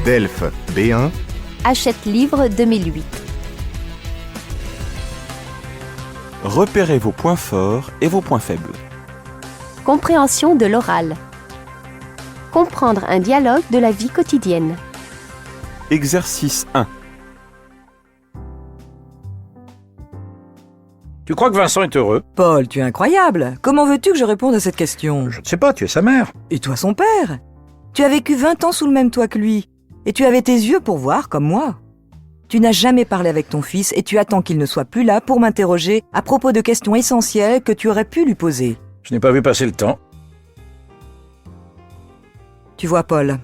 DELF B1, Hachette Livre 2008. Repérez vos points forts et vos points faibles. Compréhension de l'oral. Comprendre un dialogue de la vie quotidienne. Exercice 1. Tu crois que Vincent est heureux? Paul, tu es incroyable. Comment veux-tu que je réponde à cette question? Je ne sais pas, tu es sa mère. Et toi son père? Tu as vécu 20 ans sous le même toit que lui. Et tu avais tes yeux pour voir, comme moi. Tu n'as jamais parlé avec ton fils et tu attends qu'il ne soit plus là pour m'interroger à propos de questions essentielles que tu aurais pu lui poser. Je n'ai pas vu passer le temps. Tu vois, Paul,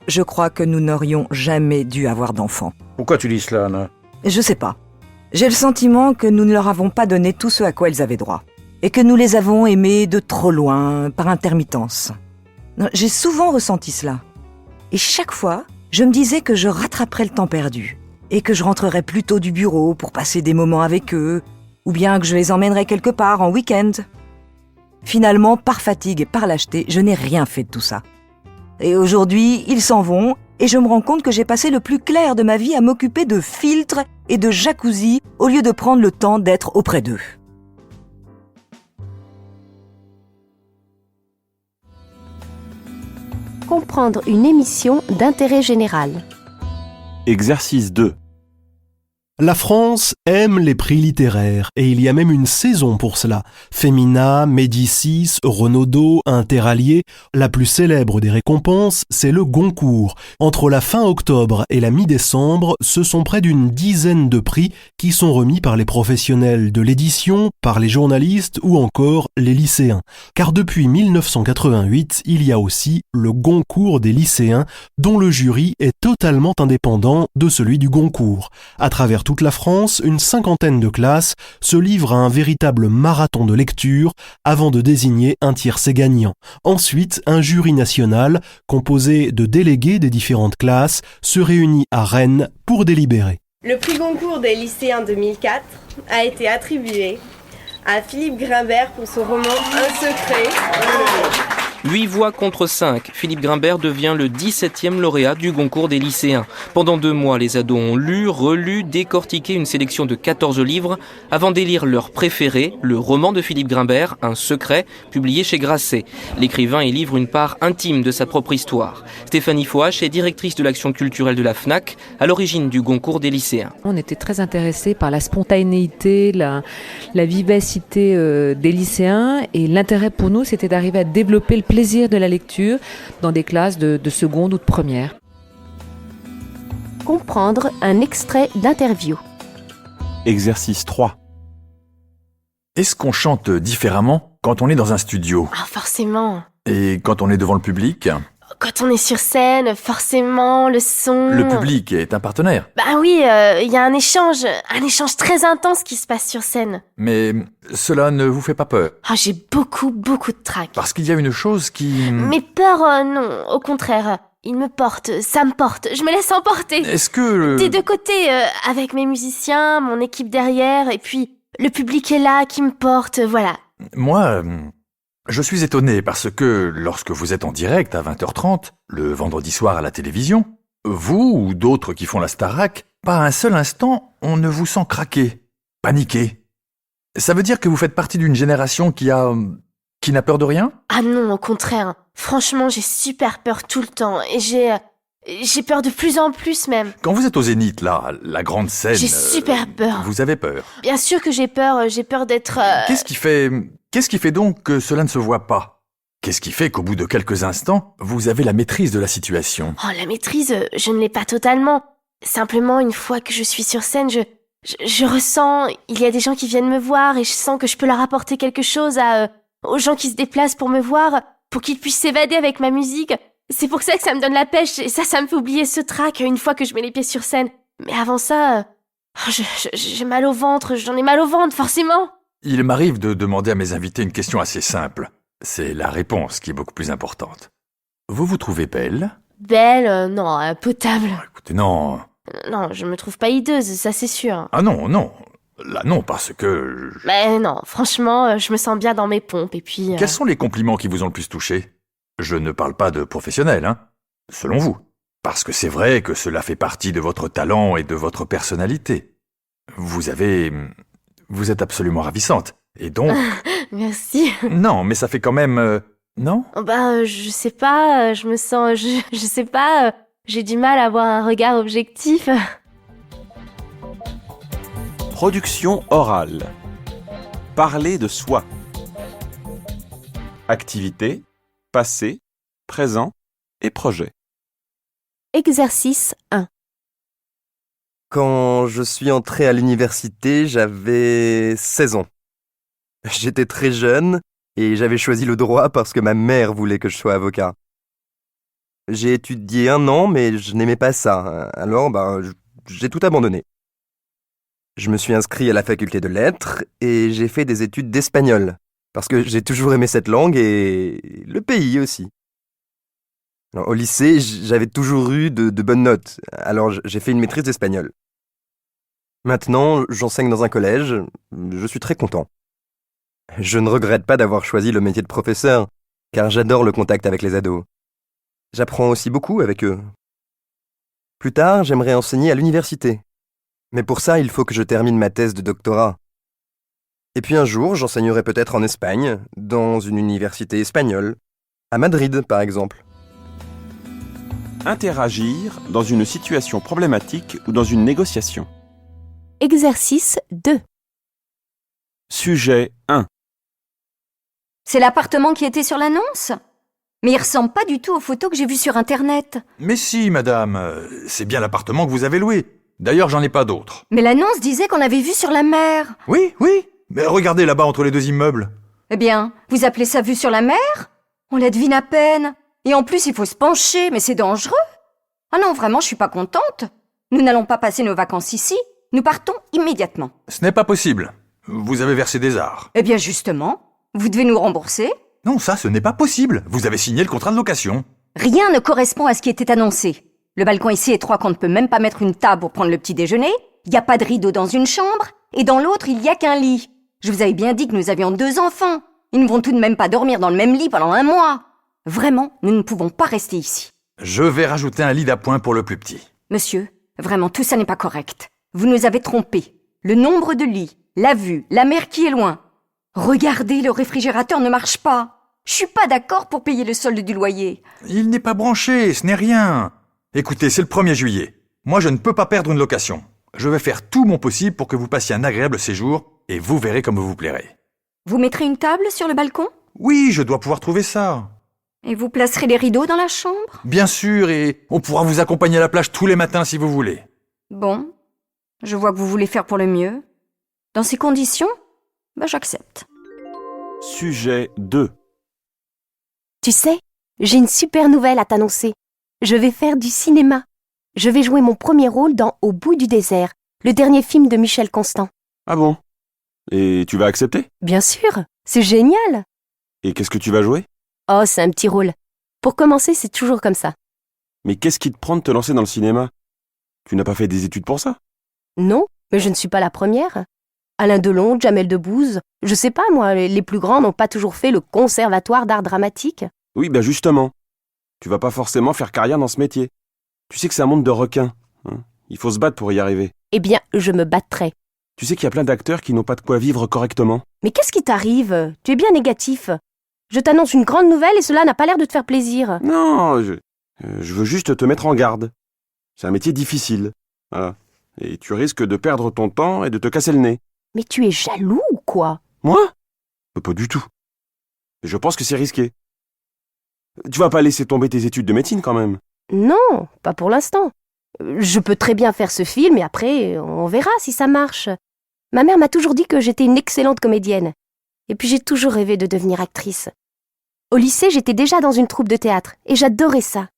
je crois que nous n'aurions jamais dû avoir d'enfants. Pourquoi tu dis cela, Anna? Je sais pas. J'ai le sentiment que nous ne leur avons pas donné tout ce à quoi ils avaient droit. Et que nous les avons aimés de trop loin, par intermittence. J'ai souvent ressenti cela. Et chaque fois, je me disais que je rattraperais le temps perdu. Et que je rentrerais plus tôt du bureau pour passer des moments avec eux. Ou bien que je les emmènerais quelque part en week-end. Finalement, par fatigue et par lâcheté, je n'ai rien fait de tout ça. Et aujourd'hui, ils s'en vont. Et je me rends compte que j'ai passé le plus clair de ma vie à m'occuper de filtres et de jacuzzi au lieu de prendre le temps d'être auprès d'eux. Comprendre une émission d'intérêt général. Exercice 2. La France aime les prix littéraires et il y a même une saison pour cela. Femina, Médicis, Renaudot, Interallié. La plus célèbre des récompenses, c'est le Goncourt. Entre la fin octobre et la mi-décembre, ce sont près d'une dizaine de prix qui sont remis par les professionnels de l'édition, par les journalistes ou encore les lycéens. Car depuis 1988, il y a aussi le Goncourt des lycéens, dont le jury est totalement indépendant de celui du Goncourt. À travers toute la France, une cinquantaine de classes se livrent à un véritable marathon de lecture avant de désigner un tiercé gagnant. Ensuite, un jury national, composé de délégués des différentes classes, se réunit à Rennes pour délibérer. Le prix Goncourt des lycéens 2004 a été attribué à Philippe Grimbert pour son roman Un secret. 8 voix contre 5. Philippe Grimbert devient le 17e lauréat du Goncourt des lycéens. Pendant 2 mois, les ados ont lu, relu, décortiqué une sélection de 14 livres avant d'élire leur préféré, le roman de Philippe Grimbert, Un secret, publié chez Grasset. L'écrivain y livre une part intime de sa propre histoire. Stéphanie Foache est directrice de l'action culturelle de la FNAC, à l'origine du Goncourt des lycéens. On était très intéressés par la spontanéité, la vivacité des lycéens et l'intérêt pour nous, c'était d'arriver à développer le plaisir de la lecture dans des classes de seconde ou de première. Comprendre un extrait d'interview. Exercice 3. Est-ce qu'on chante différemment quand on est dans un studio? Ah, forcément. Et quand on est devant le public? Quand on est sur scène, forcément, le son... Le public est un partenaire. Bah oui, il y a un échange très intense qui se passe sur scène. Mais cela ne vous fait pas peur? Ah, j'ai beaucoup de trac. Parce qu'il y a une chose qui... Mais peur, non, au contraire. Il me porte, ça me porte, je me laisse emporter. Est-ce que... Des deux côtés, avec mes musiciens, mon équipe derrière, et puis le public est là, qui me porte, voilà. Moi, je suis étonné parce que lorsque vous êtes en direct à 20h30, le vendredi soir à la télévision, vous ou d'autres qui font la Starac, pas un seul instant, on ne vous sent craquer, paniquer. Ça veut dire que vous faites partie d'une génération qui n'a peur de rien? Ah non, au contraire. Franchement, j'ai super peur tout le temps. Et j'ai peur de plus en plus même. Quand vous êtes au Zénith, là, la grande scène... J'ai super peur. Vous avez peur? Bien sûr que j'ai peur d'être... Qu'est-ce qui fait donc que cela ne se voit pas? Qu'est-ce qui fait qu'au bout de quelques instants, vous avez la maîtrise de la situation? Oh, la maîtrise, je ne l'ai pas totalement. Simplement, une fois que je suis sur scène, je ressens... Il y a des gens qui viennent me voir et je sens que je peux leur apporter quelque chose aux gens qui se déplacent pour me voir, pour qu'ils puissent s'évader avec ma musique. C'est pour ça que ça me donne la pêche et ça me fait oublier ce trac une fois que je mets les pieds sur scène. Mais avant ça, j'ai mal au ventre, j'en ai mal au ventre, forcément. Il m'arrive de demander à mes invités une question assez simple. C'est la réponse qui est beaucoup plus importante. Vous vous trouvez belle? Belle, non, potable. Écoutez, non. Non, je me trouve pas hideuse, ça c'est sûr. Ah non. Là non, parce que... Mais non, franchement, je me sens bien dans mes pompes et puis... Quels sont les compliments qui vous ont le plus touché? Je ne parle pas de professionnels, hein. Selon vous. Parce que c'est vrai que cela fait partie de votre talent et de votre personnalité. Vous êtes absolument ravissante. Et donc... Merci. Non, mais ça fait quand même... non ? Je sais pas, je me sens... Je sais pas, j'ai du mal à avoir un regard objectif. Production orale. Parler de soi. Activité, passé, présent et projet. Exercice 1. Quand je suis entré à l'université, j'avais 16 ans. J'étais très jeune et j'avais choisi le droit parce que ma mère voulait que je sois avocat. J'ai étudié 1 an, mais je n'aimais pas ça. Alors, j'ai tout abandonné. Je me suis inscrit à la faculté de lettres et j'ai fait des études d'espagnol parce que j'ai toujours aimé cette langue et le pays aussi. Alors, au lycée, j'avais toujours eu de bonnes notes, alors j'ai fait une maîtrise d'espagnol. Maintenant, j'enseigne dans un collège, je suis très content. Je ne regrette pas d'avoir choisi le métier de professeur, car j'adore le contact avec les ados. J'apprends aussi beaucoup avec eux. Plus tard, j'aimerais enseigner à l'université. Mais pour ça, il faut que je termine ma thèse de doctorat. Et puis un jour, j'enseignerai peut-être en Espagne, dans une université espagnole, à Madrid par exemple. Interagir dans une situation problématique ou dans une négociation. Exercice 2. Sujet 1. C'est l'appartement qui était sur l'annonce ? Mais il ressemble pas du tout aux photos que j'ai vues sur Internet. Mais si, madame, c'est bien l'appartement que vous avez loué. D'ailleurs, j'en ai pas d'autres. Mais l'annonce disait qu'on avait vu sur la mer. Oui, mais regardez là-bas entre les 2 immeubles. Eh bien, vous appelez ça vue sur la mer ? On la devine à peine. Et en plus, il faut se pencher, mais c'est dangereux. Ah non, vraiment, je suis pas contente. Nous n'allons pas passer nos vacances ici. Nous partons immédiatement. Ce n'est pas possible. Vous avez versé des arts. Eh bien, justement, vous devez nous rembourser. Non, ça, ce n'est pas possible. Vous avez signé le contrat de location. Rien ne correspond à ce qui était annoncé. Le balcon est si étroit qu'on ne peut même pas mettre une table pour prendre le petit déjeuner. Il n'y a pas de rideau dans une chambre. Et dans l'autre, il n'y a qu'un lit. Je vous avais bien dit que nous avions 2 enfants. Ils ne vont tout de même pas dormir dans le même lit pendant 1 mois. Vraiment, nous ne pouvons pas rester ici. Je vais rajouter un lit d'appoint pour le plus petit. Monsieur, vraiment, tout ça n'est pas correct. Vous nous avez trompés. Le nombre de lits, la vue, la mer qui est loin. Regardez, le réfrigérateur ne marche pas. Je suis pas d'accord pour payer le solde du loyer. Il n'est pas branché, ce n'est rien. Écoutez, c'est le 1er juillet. Moi, je ne peux pas perdre une location. Je vais faire tout mon possible pour que vous passiez un agréable séjour et vous verrez comme vous plairez. Vous mettrez une table sur le balcon ? Oui, je dois pouvoir trouver ça. Et vous placerez les rideaux dans la chambre ? Bien sûr, et on pourra vous accompagner à la plage tous les matins si vous voulez. Bon, je vois que vous voulez faire pour le mieux. Dans ces conditions, j'accepte. Sujet 2. Tu sais, j'ai une super nouvelle à t'annoncer. Je vais faire du cinéma. Je vais jouer mon premier rôle dans Au bout du désert, le dernier film de Michel Constant. Ah bon ? Et tu vas accepter ? Bien sûr, c'est génial. Et qu'est-ce que tu vas jouer ? Oh, c'est un petit rôle. Pour commencer, c'est toujours comme ça. Mais qu'est-ce qui te prend de te lancer dans le cinéma ? Tu n'as pas fait des études pour ça ? Non, mais je ne suis pas la première. Alain Delon, Jamel Debbouze, je sais pas moi, les plus grands n'ont pas toujours fait le conservatoire d'art dramatique. Oui, justement. Tu vas pas forcément faire carrière dans ce métier. Tu sais que c'est un monde de requins. Hein. Il faut se battre pour y arriver. Eh bien, je me battrai. Tu sais qu'il y a plein d'acteurs qui n'ont pas de quoi vivre correctement. Mais qu'est-ce qui t'arrive ? Tu es bien négatif. Je t'annonce une grande nouvelle et cela n'a pas l'air de te faire plaisir. Non, je veux juste te mettre en garde. C'est un métier difficile. Voilà. Et tu risques de perdre ton temps et de te casser le nez. Mais tu es jaloux ou quoi ? Moi ? Pas du tout. Je pense que c'est risqué. Tu vas pas laisser tomber tes études de médecine quand même. Non, pas pour l'instant. Je peux très bien faire ce film et après, on verra si ça marche. Ma mère m'a toujours dit que j'étais une excellente comédienne. Et puis j'ai toujours rêvé de devenir actrice. Au lycée, j'étais déjà dans une troupe de théâtre et j'adorais ça.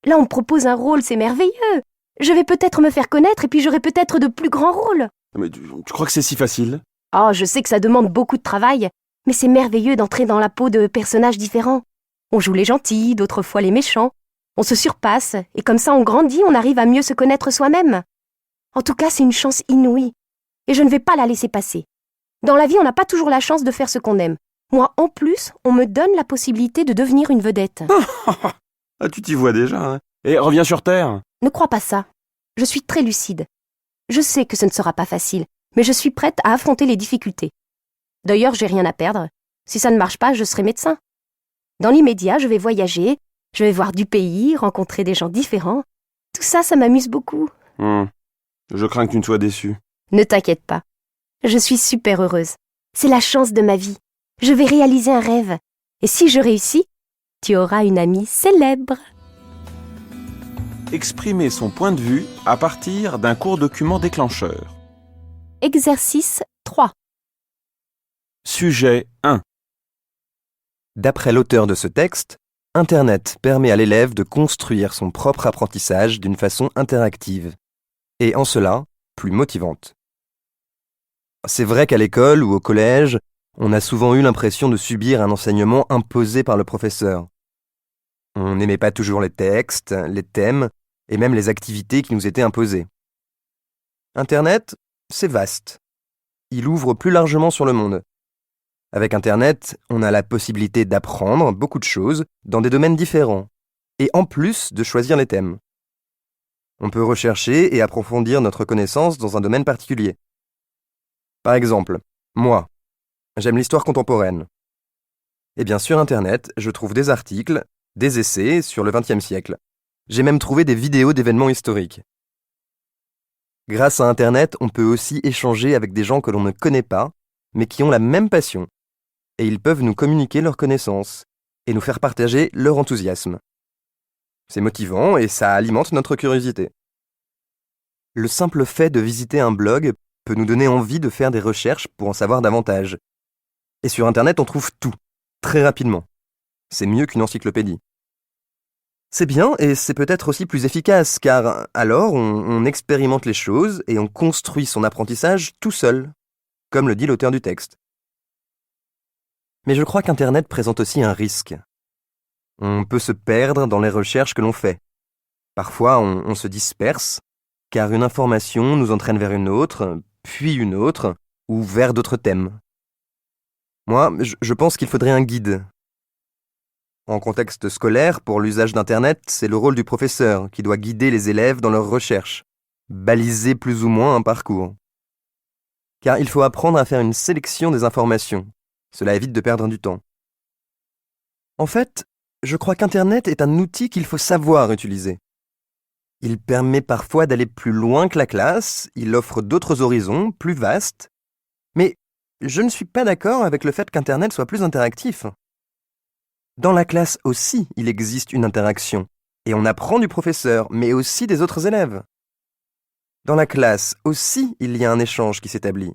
Là, on me propose un rôle, c'est merveilleux. Je vais peut-être me faire connaître et puis j'aurai peut-être de plus grands rôles. Mais tu crois que c'est si facile ? Oh, je sais que ça demande beaucoup de travail, mais c'est merveilleux d'entrer dans la peau de personnages différents. On joue les gentils, d'autres fois les méchants. On se surpasse, et comme ça on grandit, on arrive à mieux se connaître soi-même. En tout cas, c'est une chance inouïe, et je ne vais pas la laisser passer. Dans la vie, on n'a pas toujours la chance de faire ce qu'on aime. Moi, en plus, on me donne la possibilité de devenir une vedette. Ah, tu t'y vois déjà, hein ? Et reviens sur Terre. Ne crois pas ça. Je suis très lucide. Je sais que ce ne sera pas facile, mais je suis prête à affronter les difficultés. D'ailleurs, j'ai rien à perdre. Si ça ne marche pas, je serai médecin. Dans l'immédiat, je vais voyager, je vais voir du pays, rencontrer des gens différents. Tout ça, ça m'amuse beaucoup. Je crains que tu ne sois déçu. Ne t'inquiète pas. Je suis super heureuse. C'est la chance de ma vie. Je vais réaliser un rêve. Et si je réussis, tu auras une amie célèbre. Exprimer son point de vue à partir d'un court document déclencheur. Exercice 3. Sujet 1. D'après l'auteur de ce texte, Internet permet à l'élève de construire son propre apprentissage d'une façon interactive, et en cela, plus motivante. C'est vrai qu'à l'école ou au collège, on a souvent eu l'impression de subir un enseignement imposé par le professeur. On n'aimait pas toujours les textes, les thèmes, et même les activités qui nous étaient imposées. Internet, c'est vaste. Il ouvre plus largement sur le monde. Avec Internet, on a la possibilité d'apprendre beaucoup de choses dans des domaines différents, et en plus de choisir les thèmes. On peut rechercher et approfondir notre connaissance dans un domaine particulier. Par exemple, moi, j'aime l'histoire contemporaine. Et bien sur Internet, je trouve des articles, des essais sur le XXe siècle. J'ai même trouvé des vidéos d'événements historiques. Grâce à Internet, on peut aussi échanger avec des gens que l'on ne connaît pas, mais qui ont la même passion. Et ils peuvent nous communiquer leurs connaissances et nous faire partager leur enthousiasme. C'est motivant et ça alimente notre curiosité. Le simple fait de visiter un blog peut nous donner envie de faire des recherches pour en savoir davantage. Et sur Internet, on trouve tout, très rapidement. C'est mieux qu'une encyclopédie. C'est bien et c'est peut-être aussi plus efficace, car alors on expérimente les choses et on construit son apprentissage tout seul, comme le dit l'auteur du texte. Mais je crois qu'Internet présente aussi un risque. On peut se perdre dans les recherches que l'on fait. Parfois, on se disperse, car une information nous entraîne vers une autre, puis une autre, ou vers d'autres thèmes. Moi, je pense qu'il faudrait un guide. En contexte scolaire, pour l'usage d'Internet, c'est le rôle du professeur qui doit guider les élèves dans leurs recherches, baliser plus ou moins un parcours. Car il faut apprendre à faire une sélection des informations. Cela évite de perdre du temps. En fait, je crois qu'Internet est un outil qu'il faut savoir utiliser. Il permet parfois d'aller plus loin que la classe, il offre d'autres horizons, plus vastes. Mais je ne suis pas d'accord avec le fait qu'Internet soit plus interactif. Dans la classe aussi, il existe une interaction, et on apprend du professeur, mais aussi des autres élèves. Dans la classe aussi, il y a un échange qui s'établit.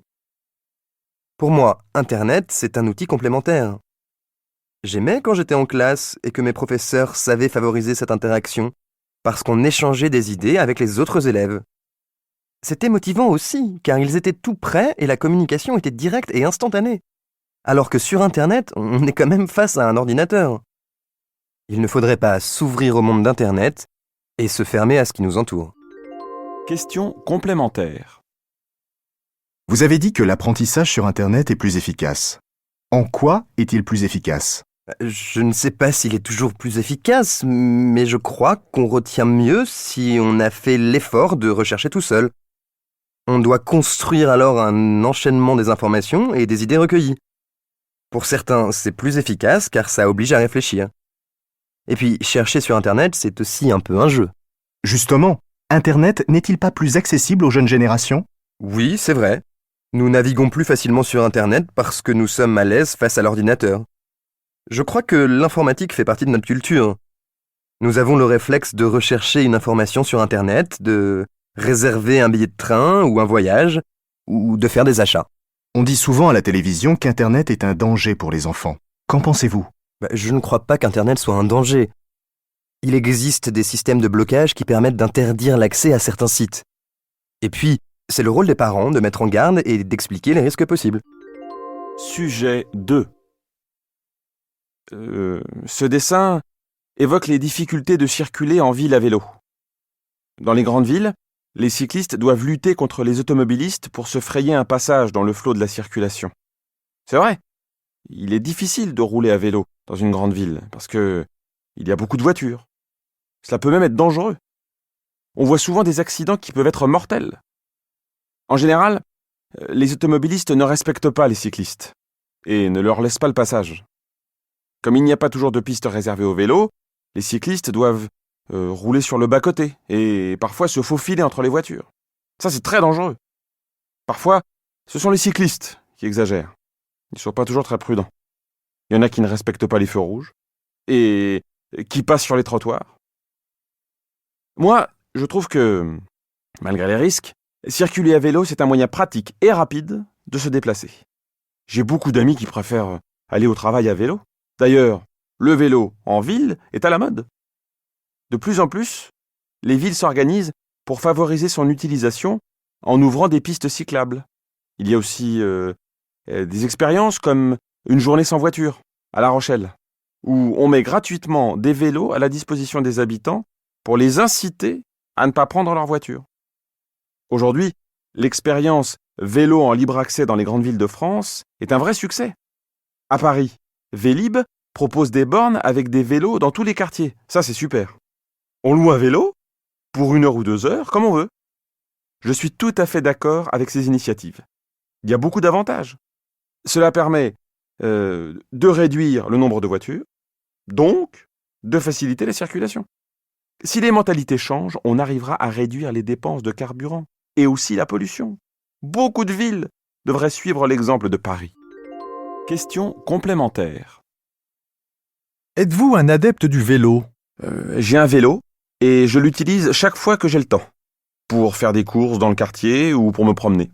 Pour moi, Internet, c'est un outil complémentaire. J'aimais quand j'étais en classe et que mes professeurs savaient favoriser cette interaction, parce qu'on échangeait des idées avec les autres élèves. C'était motivant aussi, car ils étaient tout prêts et la communication était directe et instantanée. Alors que sur Internet, on est quand même face à un ordinateur. Il ne faudrait pas s'ouvrir au monde d'Internet et se fermer à ce qui nous entoure. Question complémentaire. Vous avez dit que l'apprentissage sur Internet est plus efficace. En quoi est-il plus efficace ? Je ne sais pas s'il est toujours plus efficace, mais je crois qu'on retient mieux si on a fait l'effort de rechercher tout seul. On doit construire alors un enchaînement des informations et des idées recueillies. Pour certains, c'est plus efficace car ça oblige à réfléchir. Et puis, chercher sur Internet, c'est aussi un peu un jeu. Justement, Internet n'est-il pas plus accessible aux jeunes générations ? Oui, c'est vrai. Nous naviguons plus facilement sur Internet parce que nous sommes à l'aise face à l'ordinateur. Je crois que l'informatique fait partie de notre culture. Nous avons le réflexe de rechercher une information sur Internet, de réserver un billet de train ou un voyage, ou de faire des achats. On dit souvent à la télévision qu'Internet est un danger pour les enfants. Qu'en pensez-vous ? Je ne crois pas qu'Internet soit un danger. Il existe des systèmes de blocage qui permettent d'interdire l'accès à certains sites. Et puis, c'est le rôle des parents de mettre en garde et d'expliquer les risques possibles. Sujet 2. Ce dessin évoque les difficultés de circuler en ville à vélo. Dans les grandes villes, les cyclistes doivent lutter contre les automobilistes pour se frayer un passage dans le flot de la circulation. C'est vrai, il est difficile de rouler à vélo dans une grande ville parce que il y a beaucoup de voitures. Cela peut même être dangereux. On voit souvent des accidents qui peuvent être mortels. En général, les automobilistes ne respectent pas les cyclistes et ne leur laissent pas le passage. Comme il n'y a pas toujours de pistes réservées aux vélos, les cyclistes doivent rouler sur le bas-côté et parfois se faufiler entre les voitures. Ça, c'est très dangereux. Parfois, ce sont les cyclistes qui exagèrent. Ils ne sont pas toujours très prudents. Il y en a qui ne respectent pas les feux rouges et qui passent sur les trottoirs. Moi, je trouve que, malgré les risques, circuler à vélo, c'est un moyen pratique et rapide de se déplacer. J'ai beaucoup d'amis qui préfèrent aller au travail à vélo. D'ailleurs, le vélo en ville est à la mode. De plus en plus, les villes s'organisent pour favoriser son utilisation en ouvrant des pistes cyclables. Il y a aussi des expériences comme une journée sans voiture à La Rochelle, où on met gratuitement des vélos à la disposition des habitants pour les inciter à ne pas prendre leur voiture. Aujourd'hui, l'expérience vélo en libre accès dans les grandes villes de France est un vrai succès. À Paris, Vélib propose des bornes avec des vélos dans tous les quartiers. Ça, c'est super. On loue un vélo pour 1 heure ou 2 heures, comme on veut. Je suis tout à fait d'accord avec ces initiatives. Il y a beaucoup d'avantages. Cela permet de réduire le nombre de voitures, donc de faciliter la circulation. Si les mentalités changent, on arrivera à réduire les dépenses de carburant et aussi la pollution. Beaucoup de villes devraient suivre l'exemple de Paris. Question complémentaire. Êtes-vous un adepte du vélo ? J'ai un vélo et je l'utilise chaque fois que j'ai le temps, pour faire des courses dans le quartier ou pour me promener.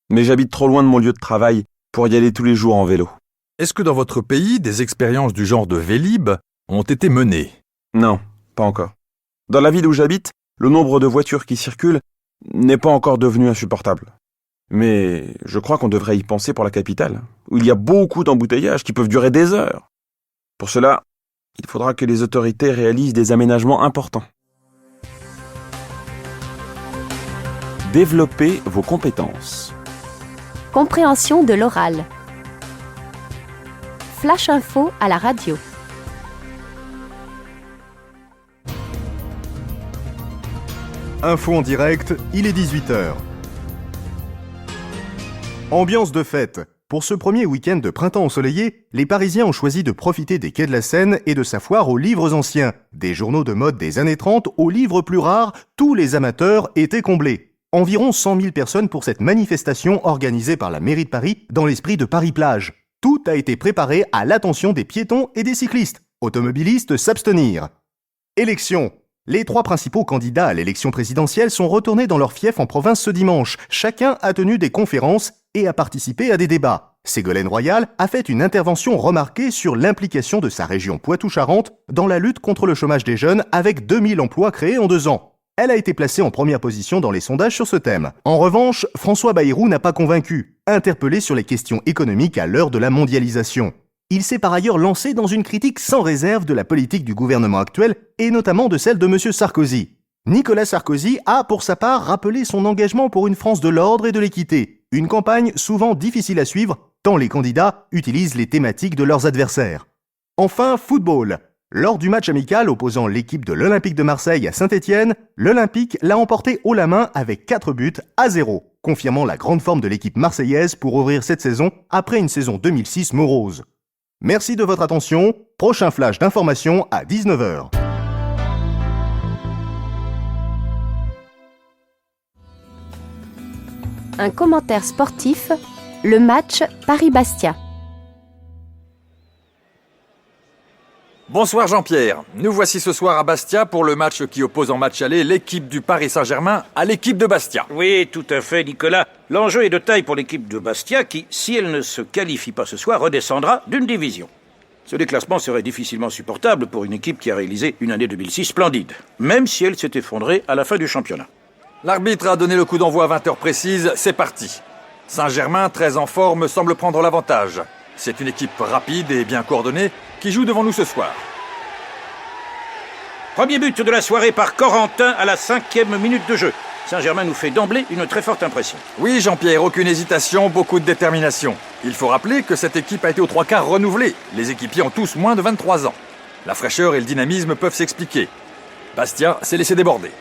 Mais j'habite trop loin de mon lieu de travail pour y aller tous les jours en vélo. Est-ce que dans votre pays, des expériences du genre de Vélib ont été menées ? Non, pas encore. Dans la ville où j'habite, le nombre de voitures qui circulent n'est pas encore devenu insupportable. Mais je crois qu'on devrait y penser pour la capitale, où il y a beaucoup d'embouteillages qui peuvent durer des heures. Pour cela, il faudra que les autorités réalisent des aménagements importants. Développez vos compétences. Compréhension de l'oral. Flash info à la radio. Info en direct, il est 18h. Ambiance de fête. Pour ce premier week-end de printemps ensoleillé, les Parisiens ont choisi de profiter des quais de la Seine et de sa foire aux livres anciens. Des journaux de mode des années 30 aux livres plus rares, tous les amateurs étaient comblés. Environ 100 000 personnes pour cette manifestation organisée par la mairie de Paris dans l'esprit de Paris-Plage. Tout a été préparé à l'attention des piétons et des cyclistes. Automobilistes s'abstenir. Élections. Les 3 principaux candidats à l'élection présidentielle sont retournés dans leur fief en province ce dimanche. Chacun a tenu des conférences et a participé à des débats. Ségolène Royal a fait une intervention remarquée sur l'implication de sa région Poitou-Charentes dans la lutte contre le chômage des jeunes avec 2000 emplois créés en 2 ans. Elle a été placée en première position dans les sondages sur ce thème. En revanche, François Bayrou n'a pas convaincu, interpellé sur les questions économiques à l'heure de la mondialisation. Il s'est par ailleurs lancé dans une critique sans réserve de la politique du gouvernement actuel et notamment de celle de M. Sarkozy. Nicolas Sarkozy a, pour sa part, rappelé son engagement pour une France de l'ordre et de l'équité. Une campagne souvent difficile à suivre, tant les candidats utilisent les thématiques de leurs adversaires. Enfin, football. Lors du match amical opposant l'équipe de l'Olympique de Marseille à Saint-Étienne, l'Olympique l'a emporté haut la main avec 4-0, confirmant la grande forme de l'équipe marseillaise pour ouvrir cette saison après une saison 2006 morose. Merci de votre attention. Prochain flash d'information à 19h. Un commentaire sportif, le match Paris-Bastia. Bonsoir Jean-Pierre, nous voici ce soir à Bastia pour le match qui oppose en match aller l'équipe du Paris Saint-Germain à l'équipe de Bastia. Oui, tout à fait, Nicolas. L'enjeu est de taille pour l'équipe de Bastia qui, si elle ne se qualifie pas ce soir, redescendra d'une division. Ce déclassement serait difficilement supportable pour une équipe qui a réalisé une année 2006 splendide, même si elle s'est effondrée à la fin du championnat. L'arbitre a donné le coup d'envoi à 20h précise, c'est parti. Saint-Germain, très en forme, semble prendre l'avantage. C'est une équipe rapide et bien coordonnée qui joue devant nous ce soir. Premier but de la soirée par Corentin à la 5e minute de jeu. Saint-Germain nous fait d'emblée une très forte impression. Oui Jean-Pierre, aucune hésitation, beaucoup de détermination. Il faut rappeler que cette équipe a été aux 3/4 renouvelée. Les équipiers ont tous moins de 23 ans. La fraîcheur et le dynamisme peuvent s'expliquer. Bastia s'est laissé déborder.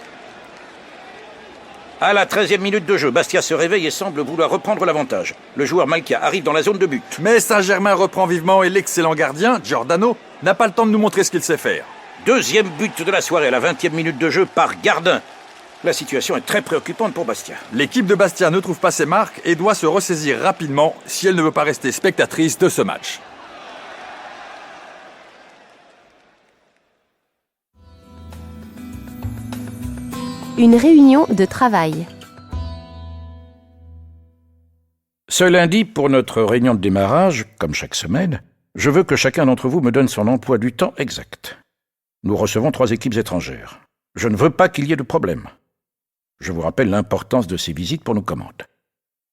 À la 13e minute de jeu, Bastia se réveille et semble vouloir reprendre l'avantage. Le joueur Malkia arrive dans la zone de but. Mais Saint-Germain reprend vivement et l'excellent gardien, Giordano, n'a pas le temps de nous montrer ce qu'il sait faire. Deuxième but de la soirée à la 20e minute de jeu par Gardin. La situation est très préoccupante pour Bastia. L'équipe de Bastia ne trouve pas ses marques et doit se ressaisir rapidement si elle ne veut pas rester spectatrice de ce match. Une réunion de travail. Ce lundi, pour notre réunion de démarrage, comme chaque semaine, je veux que chacun d'entre vous me donne son emploi du temps exact. Nous recevons 3 équipes étrangères. Je ne veux pas qu'il y ait de problème. Je vous rappelle l'importance de ces visites pour nos commandes.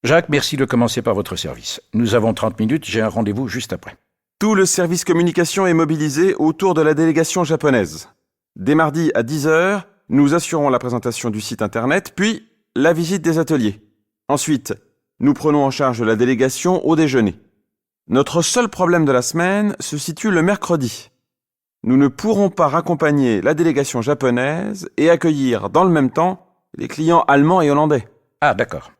Jacques, merci de commencer par votre service. Nous avons 30 minutes, j'ai un rendez-vous juste après. Tout le service communication est mobilisé autour de la délégation japonaise. Dès mardi à 10h, nous assurons la présentation du site internet, puis la visite des ateliers. Ensuite, nous prenons en charge la délégation au déjeuner. Notre seul problème de la semaine se situe le mercredi. Nous ne pourrons pas raccompagner la délégation japonaise et accueillir dans le même temps les clients allemands et hollandais. Ah, d'accord.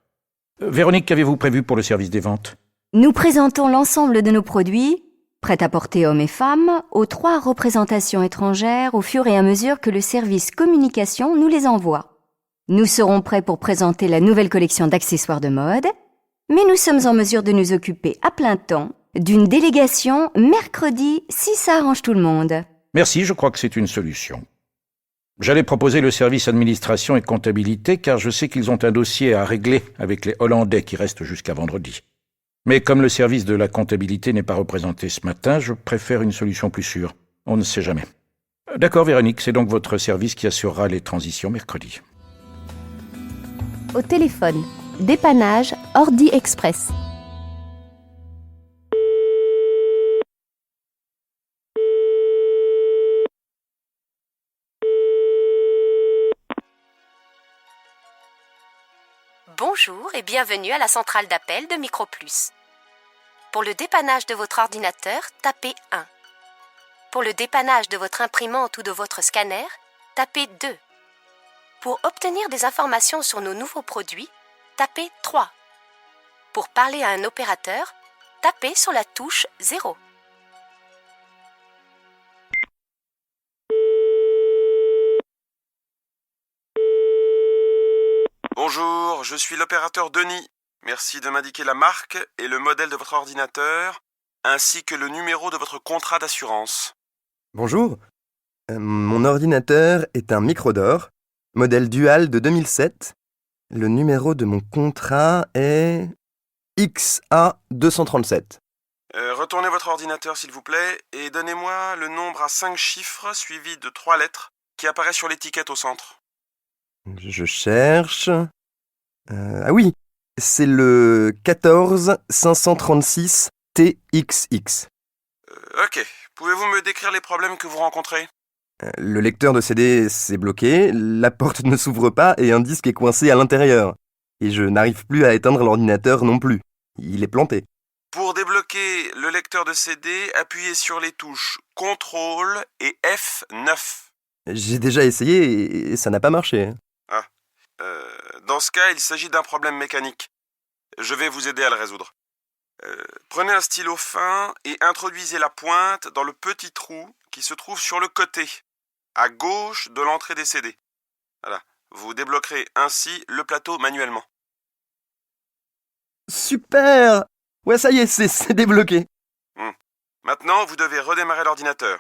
Véronique, qu'avez-vous prévu pour le service des ventes ? Nous présentons l'ensemble de nos produits, prêt-à-porter hommes et femmes, aux 3 représentations étrangères au fur et à mesure que le service communication nous les envoie. Nous serons prêts pour présenter la nouvelle collection d'accessoires de mode, mais nous sommes en mesure de nous occuper à plein temps d'une délégation mercredi si ça arrange tout le monde. Merci, je crois que c'est une solution. J'allais proposer le service administration et comptabilité car je sais qu'ils ont un dossier à régler avec les Hollandais qui restent jusqu'à vendredi. Mais comme le service de la comptabilité n'est pas représenté ce matin, je préfère une solution plus sûre. On ne sait jamais. D'accord, Véronique, c'est donc votre service qui assurera les transitions mercredi. Au téléphone. Dépannage Ordi Express. Bonjour et bienvenue à la centrale d'appel de Microplus. Pour le dépannage de votre ordinateur, tapez 1. Pour le dépannage de votre imprimante ou de votre scanner, tapez 2. Pour obtenir des informations sur nos nouveaux produits, tapez 3. Pour parler à un opérateur, tapez sur la touche 0. Bonjour, je suis l'opérateur Denis. Merci de m'indiquer la marque et le modèle de votre ordinateur, ainsi que le numéro de votre contrat d'assurance. Bonjour. Mon ordinateur est un Microdor, modèle dual de 2007. Le numéro de mon contrat est XA237. Retournez votre ordinateur s'il vous plaît et donnez-moi le nombre à 5 chiffres suivi de 3 lettres qui apparaît sur l'étiquette au centre. Je cherche... ah oui, c'est le 14536 TXX. Ok, pouvez-vous me décrire les problèmes que vous rencontrez ? Le lecteur de CD s'est bloqué, la porte ne s'ouvre pas et un disque est coincé à l'intérieur. Et je n'arrive plus à éteindre l'ordinateur non plus. Il est planté. Pour débloquer le lecteur de CD, appuyez sur les touches CTRL et F9. J'ai déjà essayé et ça n'a pas marché. Ah. Dans ce cas, il s'agit d'un problème mécanique. Je vais vous aider à le résoudre. Prenez un stylo fin et introduisez la pointe dans le petit trou qui se trouve sur le côté, à gauche de l'entrée des CD. Voilà. Vous débloquerez ainsi le plateau manuellement. Super! Ouais, ça y est, c'est débloqué. Maintenant, vous devez redémarrer l'ordinateur.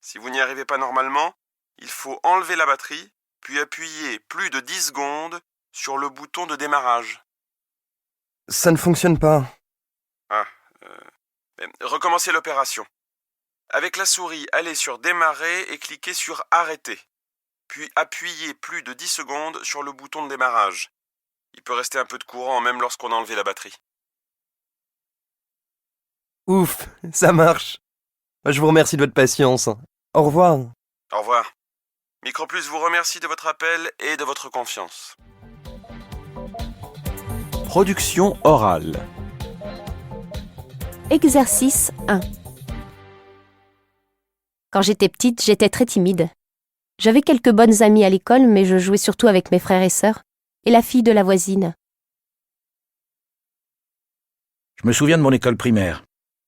Si vous n'y arrivez pas normalement, il faut enlever la batterie, puis appuyer plus de 10 secondes sur le bouton de démarrage. Ça ne fonctionne pas. Recommencez l'opération. Avec la souris, allez sur Démarrer et cliquez sur Arrêter. Puis appuyez plus de 10 secondes sur le bouton de démarrage. Il peut rester un peu de courant même lorsqu'on a enlevé la batterie. Ouf, ça marche. Je vous remercie de votre patience. Au revoir. Au revoir. Microplus vous remercie de votre appel et de votre confiance. Production orale. Exercice 1. Quand j'étais petite, j'étais très timide. J'avais quelques bonnes amies à l'école, mais je jouais surtout avec mes frères et sœurs, et la fille de la voisine. Je me souviens de mon école primaire.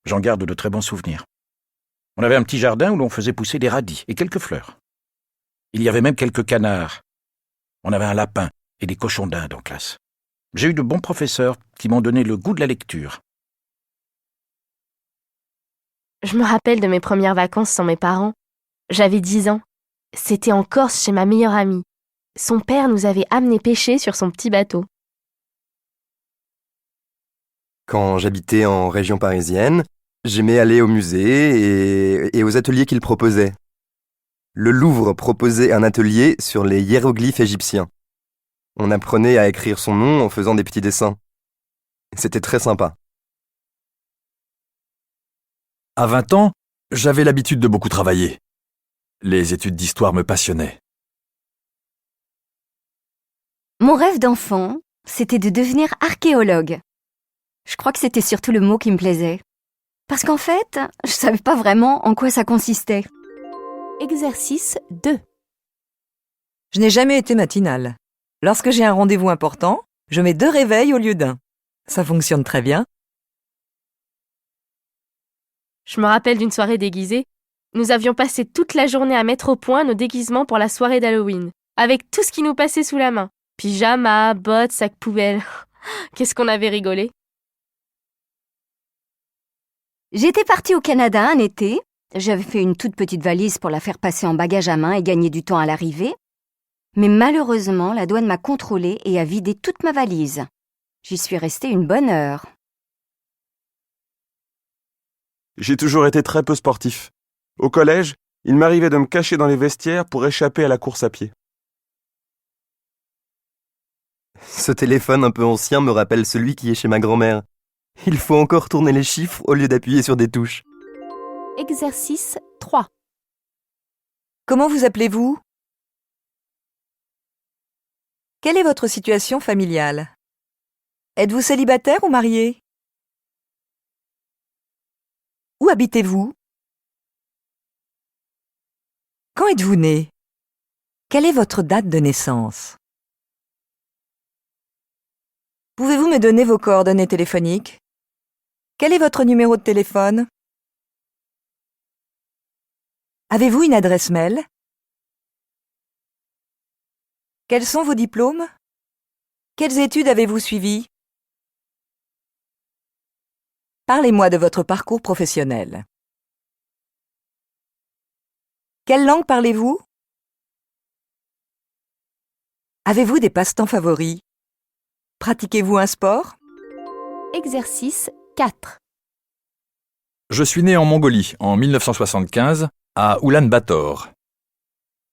J'en garde de très bons souvenirs. On avait un petit jardin où l'on faisait pousser des radis et quelques fleurs. Il y avait même quelques canards. On avait un lapin et des cochons d'Inde en classe. J'ai eu de bons professeurs qui m'ont donné le goût de la lecture. Je me rappelle de mes premières vacances sans mes parents. J'avais 10 ans. C'était en Corse chez ma meilleure amie. Son père nous avait amenés pêcher sur son petit bateau. Quand j'habitais en région parisienne, j'aimais aller au musée et aux ateliers qu'il proposait. Le Louvre proposait un atelier sur les hiéroglyphes égyptiens. On apprenait à écrire son nom en faisant des petits dessins. C'était très sympa. À 20 ans, j'avais l'habitude de beaucoup travailler. Les études d'histoire me passionnaient. Mon rêve d'enfant, c'était de devenir archéologue. Je crois que c'était surtout le mot qui me plaisait. Parce qu'en fait, je savais pas vraiment en quoi ça consistait. Exercice 2. Je n'ai jamais été matinale. Lorsque j'ai un rendez-vous important, je mets 2 réveils au lieu d'1. Ça fonctionne très bien. Je me rappelle d'une soirée déguisée. Nous avions passé toute la journée à mettre au point nos déguisements pour la soirée d'Halloween, avec tout ce qui nous passait sous la main. Pyjama, bottes, sac poubelle. Qu'est-ce qu'on avait rigolé. J'étais partie au Canada un été. J'avais fait une toute petite valise pour la faire passer en bagage à main et gagner du temps à l'arrivée. Mais malheureusement, la douane m'a contrôlée et a vidé toute ma valise. J'y suis restée une bonne heure. J'ai toujours été très peu sportif. Au collège, il m'arrivait de me cacher dans les vestiaires pour échapper à la course à pied. Ce téléphone un peu ancien me rappelle celui qui est chez ma grand-mère. Il faut encore tourner les chiffres au lieu d'appuyer sur des touches. Exercice 3. Comment vous appelez-vous? Quelle est votre situation familiale? Êtes-vous célibataire ou marié? Où habitez-vous? Quand êtes-vous né? Quelle est votre date de naissance? Pouvez-vous me donner vos coordonnées téléphoniques? Quel est votre numéro de téléphone? Avez-vous une adresse mail? Quels sont vos diplômes? Quelles études avez-vous suivies? Parlez-moi de votre parcours professionnel. Quelle langue parlez-vous? Avez-vous des passe-temps favoris? Pratiquez-vous un sport? Exercice 4. Je suis né en Mongolie en 1975 à Oulan-Bator.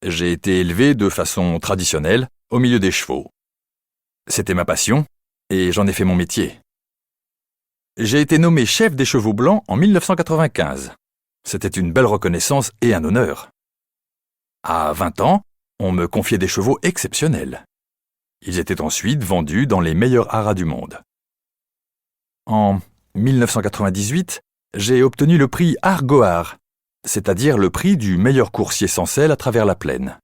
J'ai été élevé de façon traditionnelle au milieu des chevaux. C'était ma passion et j'en ai fait mon métier. J'ai été nommé chef des chevaux blancs en 1995. C'était une belle reconnaissance et un honneur. À 20 ans, on me confiait des chevaux exceptionnels. Ils étaient ensuite vendus dans les meilleurs haras du monde. En 1998, j'ai obtenu le prix Argoar, c'est-à-dire le prix du meilleur coursier sans selle à travers la plaine.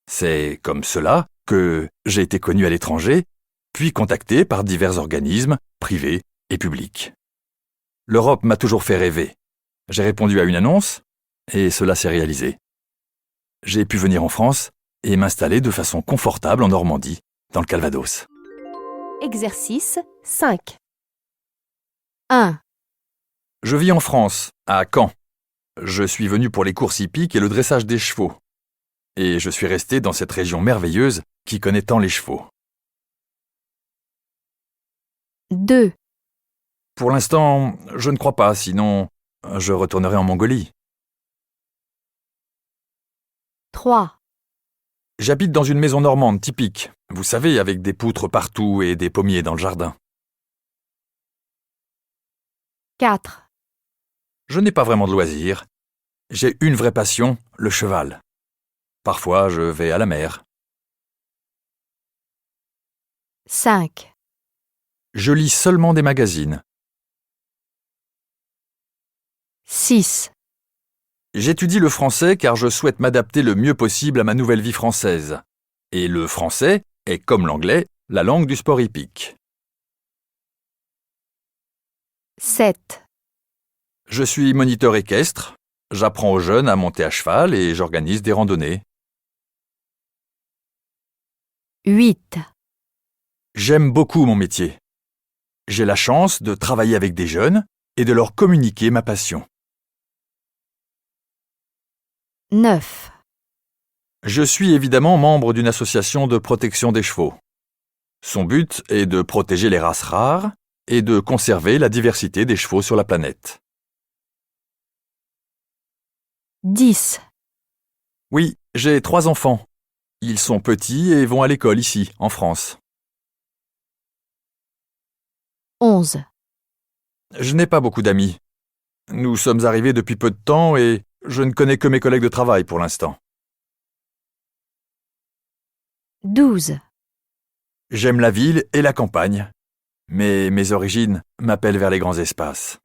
C'est comme cela que j'ai été connu à l'étranger, puis contacté par divers organismes, privés et publics. L'Europe m'a toujours fait rêver. J'ai répondu à une annonce, et cela s'est réalisé. J'ai pu venir en France et m'installer de façon confortable en Normandie, dans le Calvados. Exercice 5. 1. Je vis en France, à Caen. Je suis venu pour les courses hippiques et le dressage des chevaux. Et je suis resté dans cette région merveilleuse qui connaît tant les chevaux. 2. Pour l'instant, je ne crois pas, sinon je retournerai en Mongolie. 3. J'habite dans une maison normande typique, vous savez, avec des poutres partout et des pommiers dans le jardin. 4. Je n'ai pas vraiment de loisirs. J'ai une vraie passion, le cheval. Parfois, je vais à la mer. 5. Je lis seulement des magazines. 6. J'étudie le français car je souhaite m'adapter le mieux possible à ma nouvelle vie française. Et le français est, comme l'anglais, la langue du sport hippique. 7. Je suis moniteur équestre, j'apprends aux jeunes à monter à cheval et j'organise des randonnées. 8. J'aime beaucoup mon métier. J'ai la chance de travailler avec des jeunes et de leur communiquer ma passion. 9. Je suis évidemment membre d'une association de protection des chevaux. Son but est de protéger les races rares et de conserver la diversité des chevaux sur la planète. 10. Oui, j'ai 3 enfants. Ils sont petits et vont à l'école ici, en France. 11. Je n'ai pas beaucoup d'amis. Nous sommes arrivés depuis peu de temps et je ne connais que mes collègues de travail pour l'instant. 12. J'aime la ville et la campagne, mais mes origines m'appellent vers les grands espaces.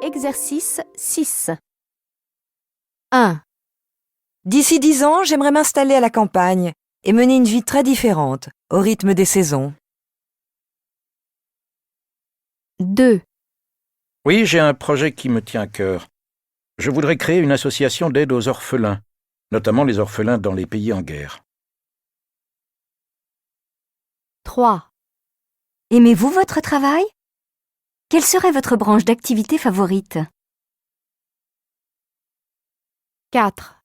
Exercice 6. 1. D'ici 10 ans, j'aimerais m'installer à la campagne et mener une vie très différente, au rythme des saisons. 2. Oui, j'ai un projet qui me tient à cœur. Je voudrais créer une association d'aide aux orphelins, notamment les orphelins dans les pays en guerre. 3. Aimez-vous votre travail? Quelle serait votre branche d'activité favorite? 4.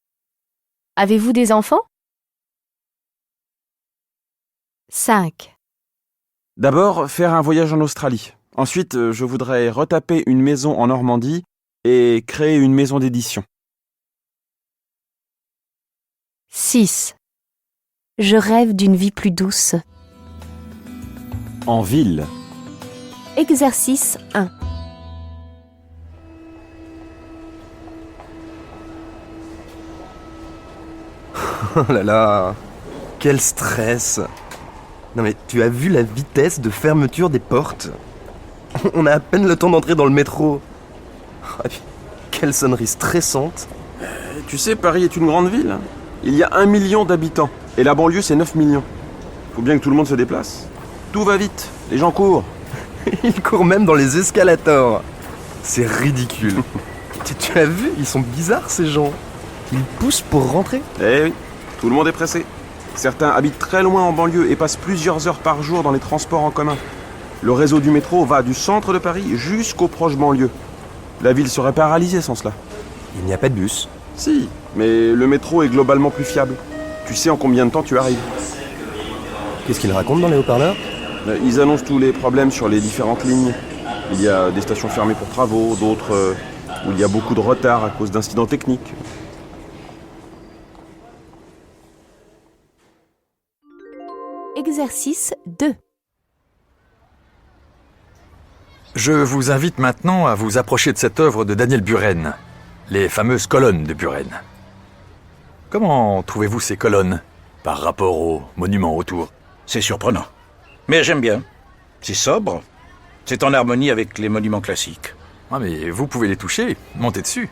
Avez-vous des enfants? 5. D'abord, faire un voyage en Australie. Ensuite, je voudrais retaper une maison en Normandie et créer une maison d'édition. 6. Je rêve d'une vie plus douce. En ville. Exercice 1. Oh là là, quel stress. Non mais tu as vu la vitesse de fermeture des portes? On a à peine le temps d'entrer dans le métro. Oh, et puis, quelle sonnerie stressante. Tu sais, Paris est une grande ville. Il y a 1 million d'habitants. Et la banlieue, c'est 9 millions. Faut bien que tout le monde se déplace. Tout va vite. Les gens courent. Ils courent même dans les escalators. C'est ridicule. tu as vu? Ils sont bizarres ces gens. Ils poussent pour rentrer. Eh oui, tout le monde est pressé. Certains habitent très loin en banlieue et passent plusieurs heures par jour dans les transports en commun. Le réseau du métro va du centre de Paris jusqu'aux proches banlieues. La ville serait paralysée sans cela. Il n'y a pas de bus. Si, mais le métro est globalement plus fiable. Tu sais en combien de temps tu arrives. Qu'est-ce qu'ils racontent dans les haut-parleurs? Ils annoncent tous les problèmes sur les différentes lignes. Il y a des stations fermées pour travaux, d'autres où il y a beaucoup de retard à cause d'incidents techniques. Exercice 2. Je vous invite maintenant à vous approcher de cette œuvre de Daniel Buren, les fameuses colonnes de Buren. Comment trouvez-vous ces colonnes par rapport aux monuments autour? C'est surprenant. Mais j'aime bien. C'est sobre. C'est en harmonie avec les monuments classiques. Ah mais vous pouvez les toucher, monter dessus.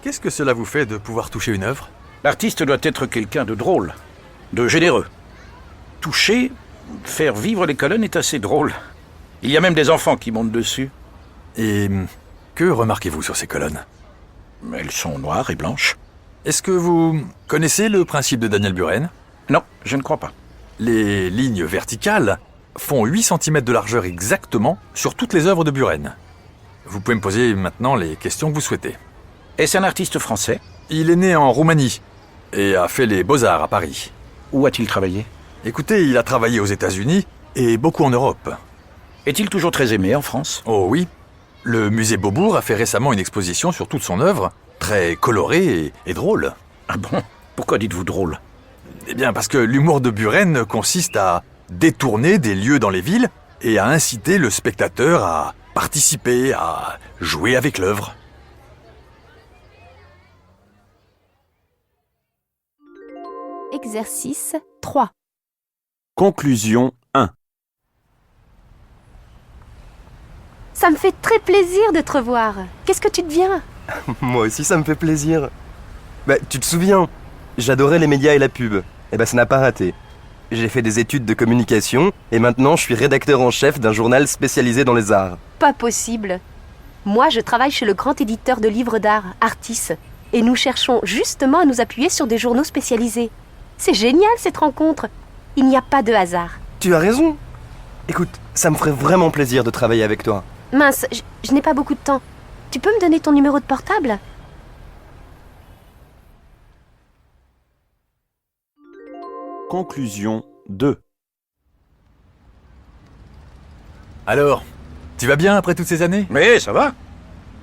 Qu'est-ce que cela vous fait de pouvoir toucher une œuvre? L'artiste doit être quelqu'un de drôle, de généreux. Toucher, faire vivre les colonnes est assez drôle. Il y a même des enfants qui montent dessus. Et que remarquez-vous sur ces colonnes? Elles sont noires et blanches. Est-ce que vous connaissez le principe de Daniel Buren? Non, je ne crois pas. Les lignes verticales font 8 cm de largeur exactement sur toutes les œuvres de Buren. Vous pouvez me poser maintenant les questions que vous souhaitez. Est-ce un artiste français? Il est né en Roumanie et a fait les Beaux-Arts à Paris. Où a-t-il travaillé? Écoutez, il a travaillé aux États-Unis et beaucoup en Europe. Est-il toujours très aimé en France? Oh oui. Le musée Beaubourg a fait récemment une exposition sur toute son œuvre, très colorée et drôle. Ah bon? Pourquoi dites-vous drôle? Eh bien parce que l'humour de Buren consiste à détourner des lieux dans les villes et à inciter le spectateur à participer, à jouer avec l'œuvre. Exercice 3. Conclusion 1. Ça me fait très plaisir de te revoir. Qu'est-ce que tu deviens? Moi aussi, ça me fait plaisir. Bah, tu te souviens, j'adorais les médias et la pub. Eh ben, ça n'a pas raté. J'ai fait des études de communication et maintenant je suis rédacteur en chef d'un journal spécialisé dans les arts. Pas possible. Moi, je travaille chez le grand éditeur de livres d'art, Artis, et nous cherchons justement à nous appuyer sur des journaux spécialisés. C'est génial cette rencontre. Il n'y a pas de hasard. Tu as raison. Écoute, ça me ferait vraiment plaisir de travailler avec toi. Mince, je n'ai pas beaucoup de temps. Tu peux me donner ton numéro de portable ? Conclusion 2. Alors, tu vas bien après toutes ces années? Mais ça va.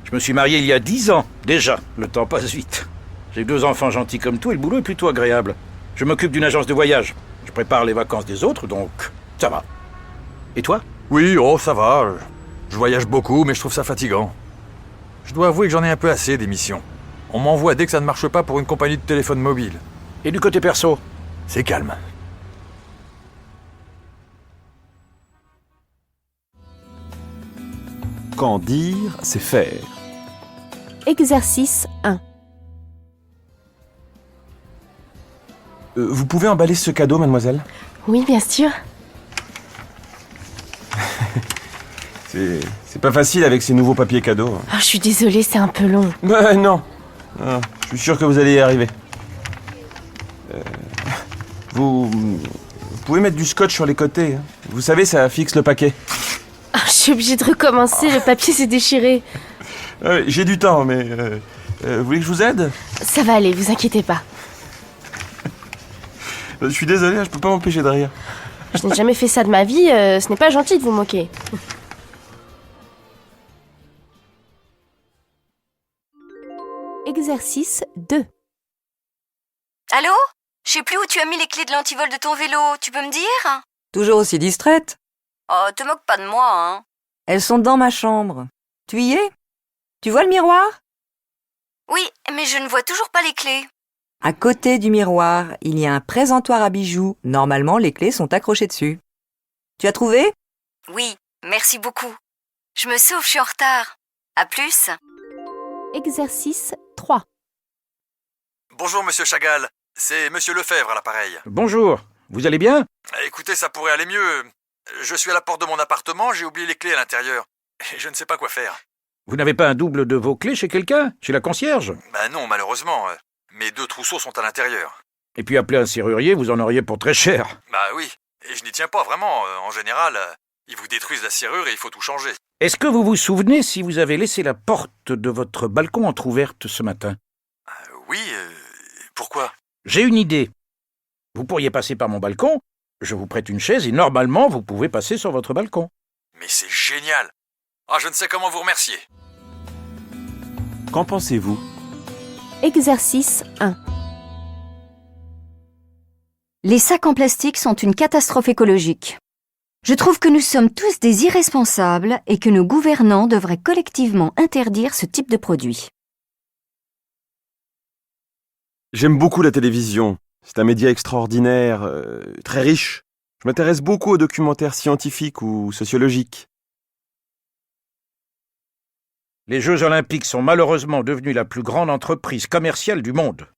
Je me suis marié il y a 10 ans, déjà. Le temps passe vite. J'ai 2 enfants gentils comme tout et le boulot est plutôt agréable. Je m'occupe d'une agence de voyage. Je prépare les vacances des autres, donc ça va. Et toi? Oui, oh ça va. Je voyage beaucoup, mais je trouve ça fatigant. Je dois avouer que j'en ai un peu assez des missions. On m'envoie dès que ça ne marche pas pour une compagnie de téléphone mobile. Et du côté perso? C'est calme. Quand dire, c'est faire. Exercice 1. Vous pouvez emballer ce cadeau, mademoiselle? Oui, bien sûr. C'est pas facile avec ces nouveaux papiers cadeaux. Oh, je suis désolée, c'est un peu long. Non. Je suis sûr que vous allez y arriver. Vous pouvez mettre du scotch sur les côtés. Hein. Vous savez, ça fixe le paquet. Oh, je suis obligée de recommencer, le papier s'est déchiré. J'ai du temps, mais... vous voulez que je vous aide? Ça va aller, vous inquiétez pas. Je suis désolé, je peux pas m'empêcher de rire. Je n'ai jamais fait ça de ma vie, ce n'est pas gentil de vous moquer. Exercice 2. Allô? Je sais plus où tu as mis les clés de l'antivol de ton vélo, tu peux me dire? Toujours aussi distraite? Oh, te moque pas de moi, hein. Elles sont dans ma chambre. Tu y es? Tu vois le miroir? Oui, mais je ne vois toujours pas les clés. À côté du miroir, il y a un présentoir à bijoux. Normalement, les clés sont accrochées dessus. Tu as trouvé? Oui, merci beaucoup. Je me sauve, je suis en retard. À plus. Exercice 3. Bonjour monsieur Chagall, c'est monsieur Lefebvre à l'appareil. Bonjour, vous allez bien? Écoutez, ça pourrait aller mieux. Je suis à la porte de mon appartement, j'ai oublié les clés à l'intérieur. Et je ne sais pas quoi faire. Vous n'avez pas un double de vos clés chez quelqu'un? Chez la concierge? Ben non, malheureusement. Mes 2 trousseaux sont à l'intérieur. Et puis appeler un serrurier, vous en auriez pour très cher. Bah oui, et je n'y tiens pas vraiment. En général, ils vous détruisent la serrure et il faut tout changer. Est-ce que vous vous souvenez si vous avez laissé la porte de votre balcon entr'ouverte ce matin? Oui, pourquoi? J'ai une idée. Vous pourriez passer par mon balcon, je vous prête une chaise et normalement vous pouvez passer sur votre balcon. Mais c'est génial. Ah, je ne sais comment vous remercier. Qu'en pensez-vous? Exercice 1. Les sacs en plastique sont une catastrophe écologique. Je trouve que nous sommes tous des irresponsables et que nos gouvernants devraient collectivement interdire ce type de produit. J'aime beaucoup la télévision. C'est un média extraordinaire, très riche. Je m'intéresse beaucoup aux documentaires scientifiques ou sociologiques. Les Jeux Olympiques sont malheureusement devenus la plus grande entreprise commerciale du monde.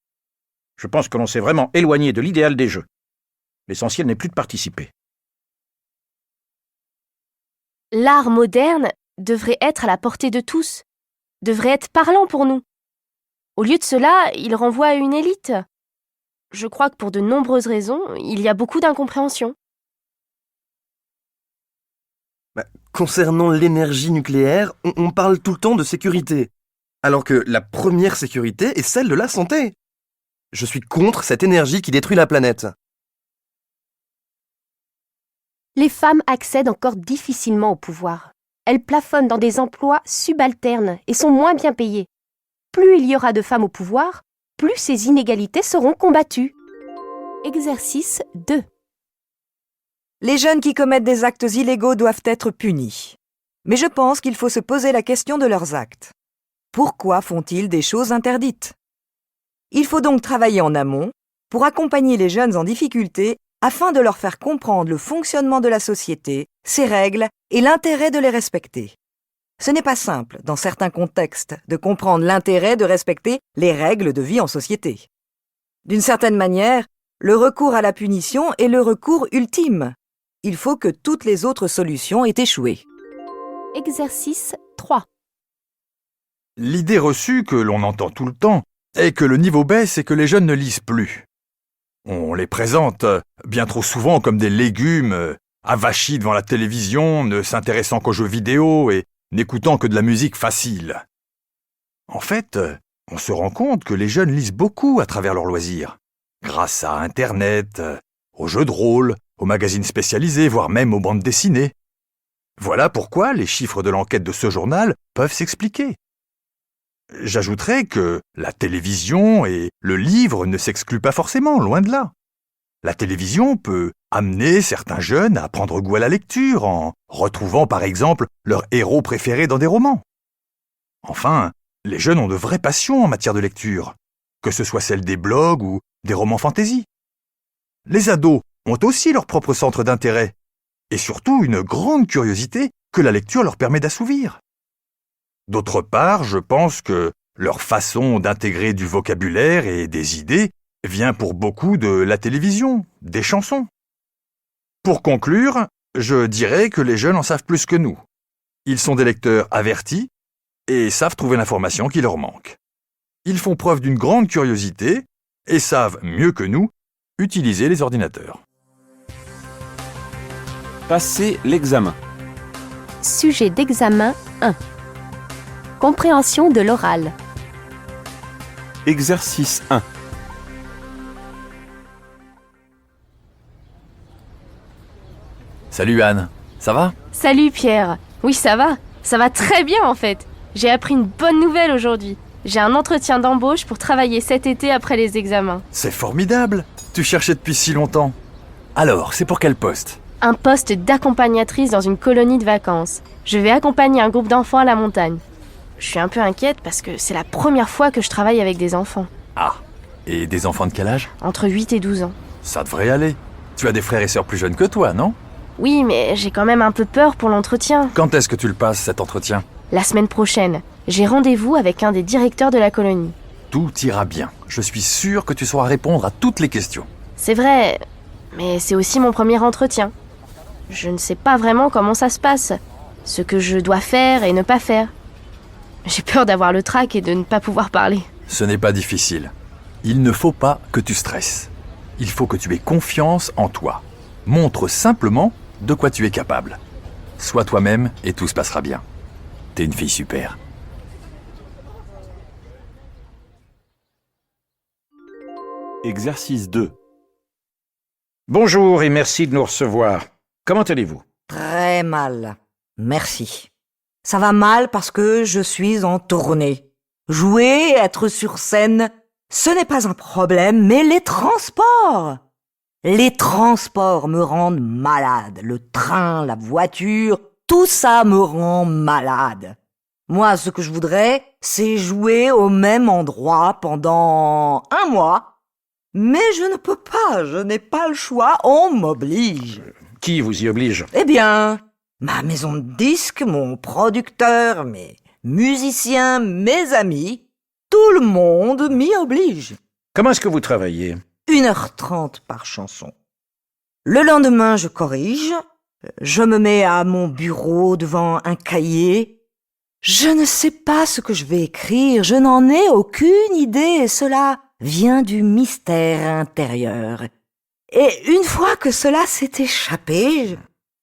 Je pense que l'on s'est vraiment éloigné de l'idéal des Jeux. L'essentiel n'est plus de participer. L'art moderne devrait être à la portée de tous, devrait être parlant pour nous. Au lieu de cela, il renvoie à une élite. Je crois que pour de nombreuses raisons, il y a beaucoup d'incompréhension. Concernant l'énergie nucléaire, on parle tout le temps de sécurité. Alors que la première sécurité est celle de la santé. Je suis contre cette énergie qui détruit la planète. Les femmes accèdent encore difficilement au pouvoir. Elles plafonnent dans des emplois subalternes et sont moins bien payées. Plus il y aura de femmes au pouvoir, plus ces inégalités seront combattues. Exercice 2. Les jeunes qui commettent des actes illégaux doivent être punis. Mais je pense qu'il faut se poser la question de leurs actes. Pourquoi font-ils des choses interdites? Il faut donc travailler en amont pour accompagner les jeunes en difficulté afin de leur faire comprendre le fonctionnement de la société, ses règles et l'intérêt de les respecter. Ce n'est pas simple, dans certains contextes, de comprendre l'intérêt de respecter les règles de vie en société. D'une certaine manière, le recours à la punition est le recours ultime. Il faut que toutes les autres solutions aient échoué. Exercice 3. L'idée reçue que l'on entend tout le temps est que le niveau baisse et que les jeunes ne lisent plus. On les présente bien trop souvent comme des légumes, avachis devant la télévision, ne s'intéressant qu'aux jeux vidéo et n'écoutant que de la musique facile. En fait, on se rend compte que les jeunes lisent beaucoup à travers leurs loisirs, grâce à Internet, aux jeux de rôle, aux magazines spécialisés, voire même aux bandes dessinées. Voilà pourquoi les chiffres de l'enquête de ce journal peuvent s'expliquer. J'ajouterais que la télévision et le livre ne s'excluent pas forcément, loin de là. La télévision peut amener certains jeunes à prendre goût à la lecture en retrouvant par exemple leurs héros préférés dans des romans. Enfin, les jeunes ont de vraies passions en matière de lecture, que ce soit celles des blogs ou des romans fantasy. Les ados ont aussi leur propre centre d'intérêt et surtout une grande curiosité que la lecture leur permet d'assouvir. D'autre part, je pense que leur façon d'intégrer du vocabulaire et des idées vient pour beaucoup de la télévision, des chansons. Pour conclure, je dirais que les jeunes en savent plus que nous. Ils sont des lecteurs avertis et savent trouver l'information qui leur manque. Ils font preuve d'une grande curiosité et savent, mieux que nous, utiliser les ordinateurs. Passez l'examen. Sujet d'examen 1. Compréhension de l'oral. Exercice 1. Salut Anne, ça va ? Salut Pierre. Oui, ça va très bien en fait. J'ai appris une bonne nouvelle aujourd'hui. J'ai un entretien d'embauche pour travailler cet été après les examens. C'est formidable. Tu cherchais depuis si longtemps. Alors, c'est pour quel poste ? Un poste d'accompagnatrice dans une colonie de vacances. Je vais accompagner un groupe d'enfants à la montagne. Je suis un peu inquiète parce que c'est la première fois que je travaille avec des enfants. Ah, et des enfants de quel âge ? Entre 8 et 12 ans. Ça devrait aller. Tu as des frères et sœurs plus jeunes que toi, non ? Oui, mais j'ai quand même un peu peur pour l'entretien. Quand est-ce que tu le passes, cet entretien ? La semaine prochaine. J'ai rendez-vous avec un des directeurs de la colonie. Tout ira bien. Je suis sûr que tu sauras répondre à toutes les questions. C'est vrai, mais c'est aussi mon premier entretien. Je ne sais pas vraiment comment ça se passe, ce que je dois faire et ne pas faire. J'ai peur d'avoir le trac et de ne pas pouvoir parler. Ce n'est pas difficile. Il ne faut pas que tu stresses. Il faut que tu aies confiance en toi. Montre simplement de quoi tu es capable. Sois toi-même et tout se passera bien. T'es une fille super. Exercice 2. Bonjour et merci de nous recevoir. Comment allez-vous ? Très mal. Merci. Ça va mal parce que je suis en tournée. Jouer, être sur scène, ce n'est pas un problème, mais les transports me rendent malade. Le train, la voiture, tout ça me rend malade. Moi, ce que je voudrais, c'est jouer au même endroit pendant 1 mois. Mais je ne peux pas, je n'ai pas le choix, on m'oblige. Qui vous y oblige ? Eh bien, ma maison de disques, mon producteur, mes musiciens, mes amis, tout le monde m'y oblige. Comment est-ce que vous travaillez ? 1h30 par chanson. Le lendemain, je corrige. Je me mets à mon bureau devant un cahier. Je ne sais pas ce que je vais écrire, je n'en ai aucune idée et cela vient du mystère intérieur. Et une fois que cela s'est échappé,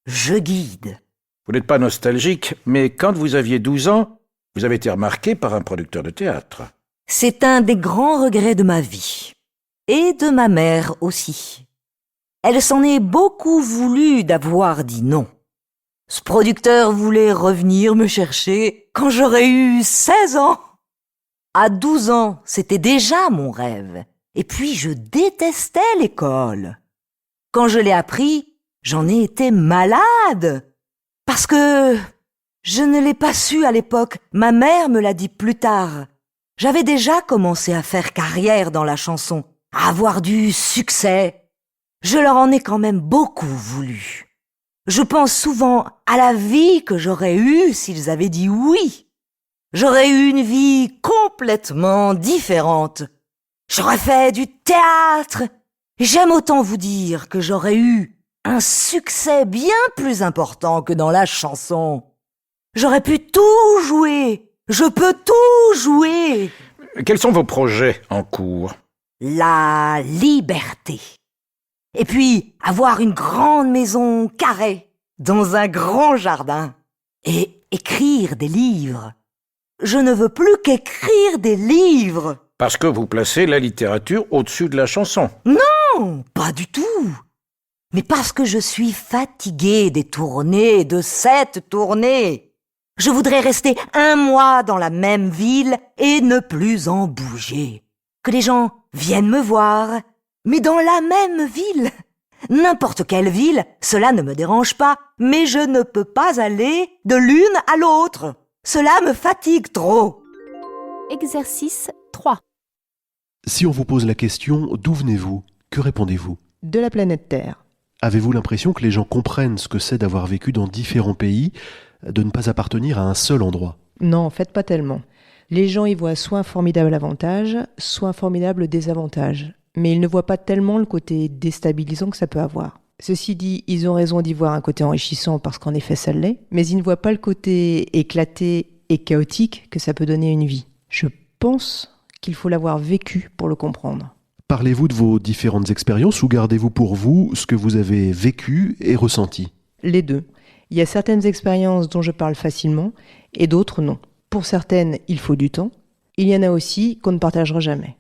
je guide. Vous n'êtes pas nostalgique, mais quand vous aviez 12 ans, vous avez été remarqué par un producteur de théâtre. C'est un des grands regrets de ma vie. Et de ma mère aussi. Elle s'en est beaucoup voulu d'avoir dit non. Ce producteur voulait revenir me chercher quand j'aurais eu 16 ans. À 12 ans, c'était déjà mon rêve. Et puis je détestais l'école. Quand je l'ai appris, j'en ai été malade. Parce que je ne l'ai pas su à l'époque. Ma mère me l'a dit plus tard. J'avais déjà commencé à faire carrière dans la chanson, à avoir du succès. Je leur en ai quand même beaucoup voulu. Je pense souvent à la vie que j'aurais eue s'ils avaient dit oui. J'aurais eu une vie complètement différente. J'aurais fait du théâtre. J'aime autant vous dire que j'aurais eu un succès bien plus important que dans la chanson. J'aurais pu tout jouer. Je peux tout jouer. Quels sont vos projets en cours? La liberté. Et puis, avoir une grande maison carrée, dans un grand jardin. Et écrire des livres. Je ne veux plus qu'écrire des livres. Parce que vous placez la littérature au-dessus de la chanson. Non, pas du tout. Mais parce que je suis fatiguée des tournées, de cette tournée. Je voudrais rester 1 mois dans la même ville et ne plus en bouger. Que les gens viennent me voir, mais dans la même ville. N'importe quelle ville, cela ne me dérange pas, mais je ne peux pas aller de l'une à l'autre. Cela me fatigue trop. Exercice 3. Si on vous pose la question « D'où venez-vous ?» que répondez-vous? De la planète Terre. Avez-vous l'impression que les gens comprennent ce que c'est d'avoir vécu dans différents pays, de ne pas appartenir à un seul endroit? Non, en fait, pas tellement. Les gens y voient soit un formidable avantage, soit un formidable désavantage. Mais ils ne voient pas tellement le côté déstabilisant que ça peut avoir. Ceci dit, ils ont raison d'y voir un côté enrichissant parce qu'en effet ça l'est, mais ils ne voient pas le côté éclaté et chaotique que ça peut donner à une vie. Je pense qu'il faut l'avoir vécu pour le comprendre. Parlez-vous de vos différentes expériences ou gardez-vous pour vous ce que vous avez vécu et ressenti? Les deux. Il y a certaines expériences dont je parle facilement et d'autres non. Pour certaines, il faut du temps. Il y en a aussi qu'on ne partagera jamais.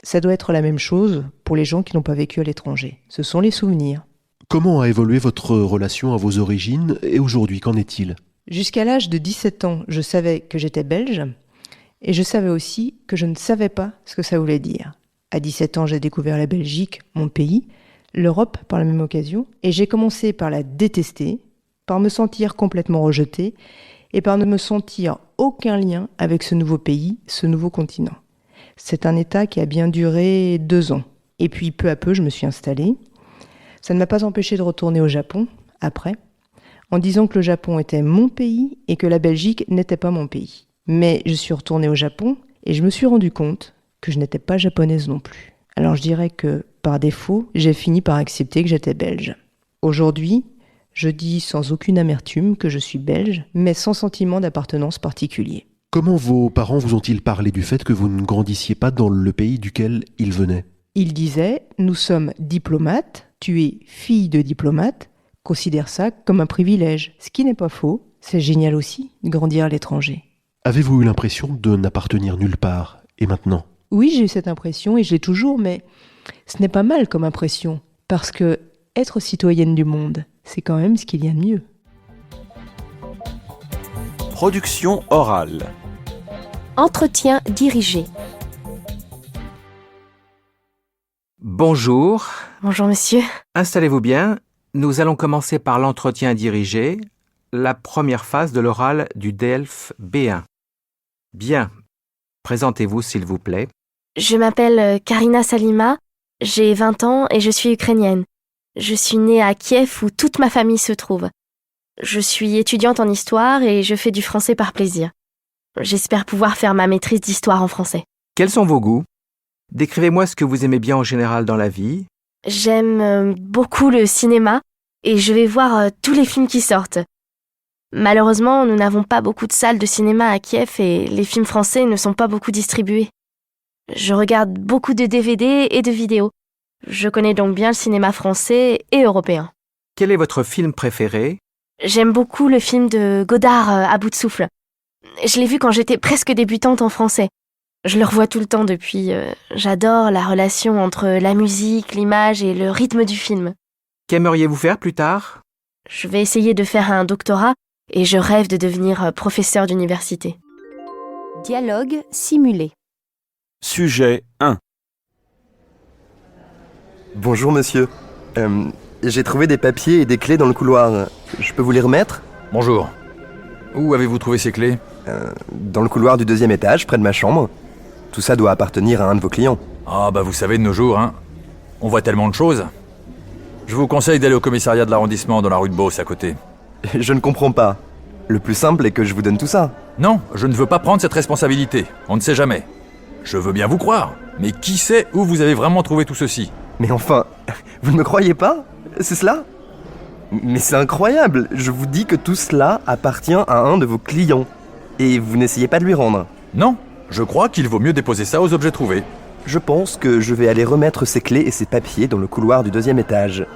Ça doit être la même chose pour les gens qui n'ont pas vécu à l'étranger. Ce sont les souvenirs. Comment a évolué votre relation à vos origines et aujourd'hui, qu'en est-il? Jusqu'à l'âge de 17 ans, je savais que j'étais belge et je savais aussi que je ne savais pas ce que ça voulait dire. À 17 ans, j'ai découvert la Belgique, mon pays, l'Europe par la même occasion, et j'ai commencé par la détester, par me sentir complètement rejetée et par ne me sentir aucun lien avec ce nouveau pays, ce nouveau continent. C'est un état qui a bien duré 2 ans. Et puis peu à peu, je me suis installée. Ça ne m'a pas empêché de retourner au Japon, après, en disant que le Japon était mon pays et que la Belgique n'était pas mon pays. Mais je suis retournée au Japon et je me suis rendu compte que je n'étais pas japonaise non plus. Alors je dirais que, par défaut, j'ai fini par accepter que j'étais belge. Aujourd'hui, je dis sans aucune amertume que je suis belge, mais sans sentiment d'appartenance particulier. Comment vos parents vous ont-ils parlé du fait que vous ne grandissiez pas dans le pays duquel ils venaient? Ils disaient « Nous sommes diplomates, tu es fille de diplomate, considère ça comme un privilège. » Ce qui n'est pas faux, c'est génial aussi de grandir à l'étranger. Avez-vous eu l'impression de n'appartenir nulle part? Et maintenant? Oui, j'ai eu cette impression et je l'ai toujours, mais ce n'est pas mal comme impression, parce que être citoyenne du monde, c'est quand même ce qu'il y a de mieux. Production orale. Entretien dirigé. Bonjour. Bonjour monsieur. Installez-vous bien. Nous allons commencer par l'entretien dirigé, la première phase de l'oral du DELF B1. Bien. Présentez-vous s'il vous plaît. Je m'appelle Karina Salima, j'ai 20 ans et je suis ukrainienne. Je suis née à Kiev où toute ma famille se trouve. Je suis étudiante en histoire et je fais du français par plaisir. J'espère pouvoir faire ma maîtrise d'histoire en français. Quels sont vos goûts? Décrivez-moi ce que vous aimez bien en général dans la vie. J'aime beaucoup le cinéma et je vais voir tous les films qui sortent. Malheureusement, nous n'avons pas beaucoup de salles de cinéma à Kiev et les films français ne sont pas beaucoup distribués. Je regarde beaucoup de DVD et de vidéos. Je connais donc bien le cinéma français et européen. Quel est votre film préféré? J'aime beaucoup le film de Godard, À bout de souffle. Je l'ai vu quand j'étais presque débutante en français. Je le revois tout le temps depuis. J'adore la relation entre la musique, l'image et le rythme du film. Qu'aimeriez-vous faire plus tard? Je vais essayer de faire un doctorat et je rêve de devenir professeur d'université. Dialogue simulé. Sujet 1. Bonjour monsieur. J'ai trouvé des papiers et des clés dans le couloir. Je peux vous les remettre? Bonjour. Où avez-vous trouvé ces clés? Dans le couloir du 2e étage, près de ma chambre. Tout ça doit appartenir à un de vos clients. Ah bah vous savez, de nos jours, hein, on voit tellement de choses. Je vous conseille d'aller au commissariat de l'arrondissement dans la rue de Beauce à côté. Je ne comprends pas. Le plus simple est que je vous donne tout ça. Non, je ne veux pas prendre cette responsabilité. On ne sait jamais. Je veux bien vous croire, mais qui sait où vous avez vraiment trouvé tout ceci? Mais enfin, vous ne me croyez pas? C'est cela? Mais c'est incroyable. Je vous dis que tout cela appartient à un de vos clients. Et vous n'essayez pas de lui rendre. Non, je crois qu'il vaut mieux déposer ça aux objets trouvés. Je pense que je vais aller remettre ses clés et ses papiers dans le couloir du 2e étage.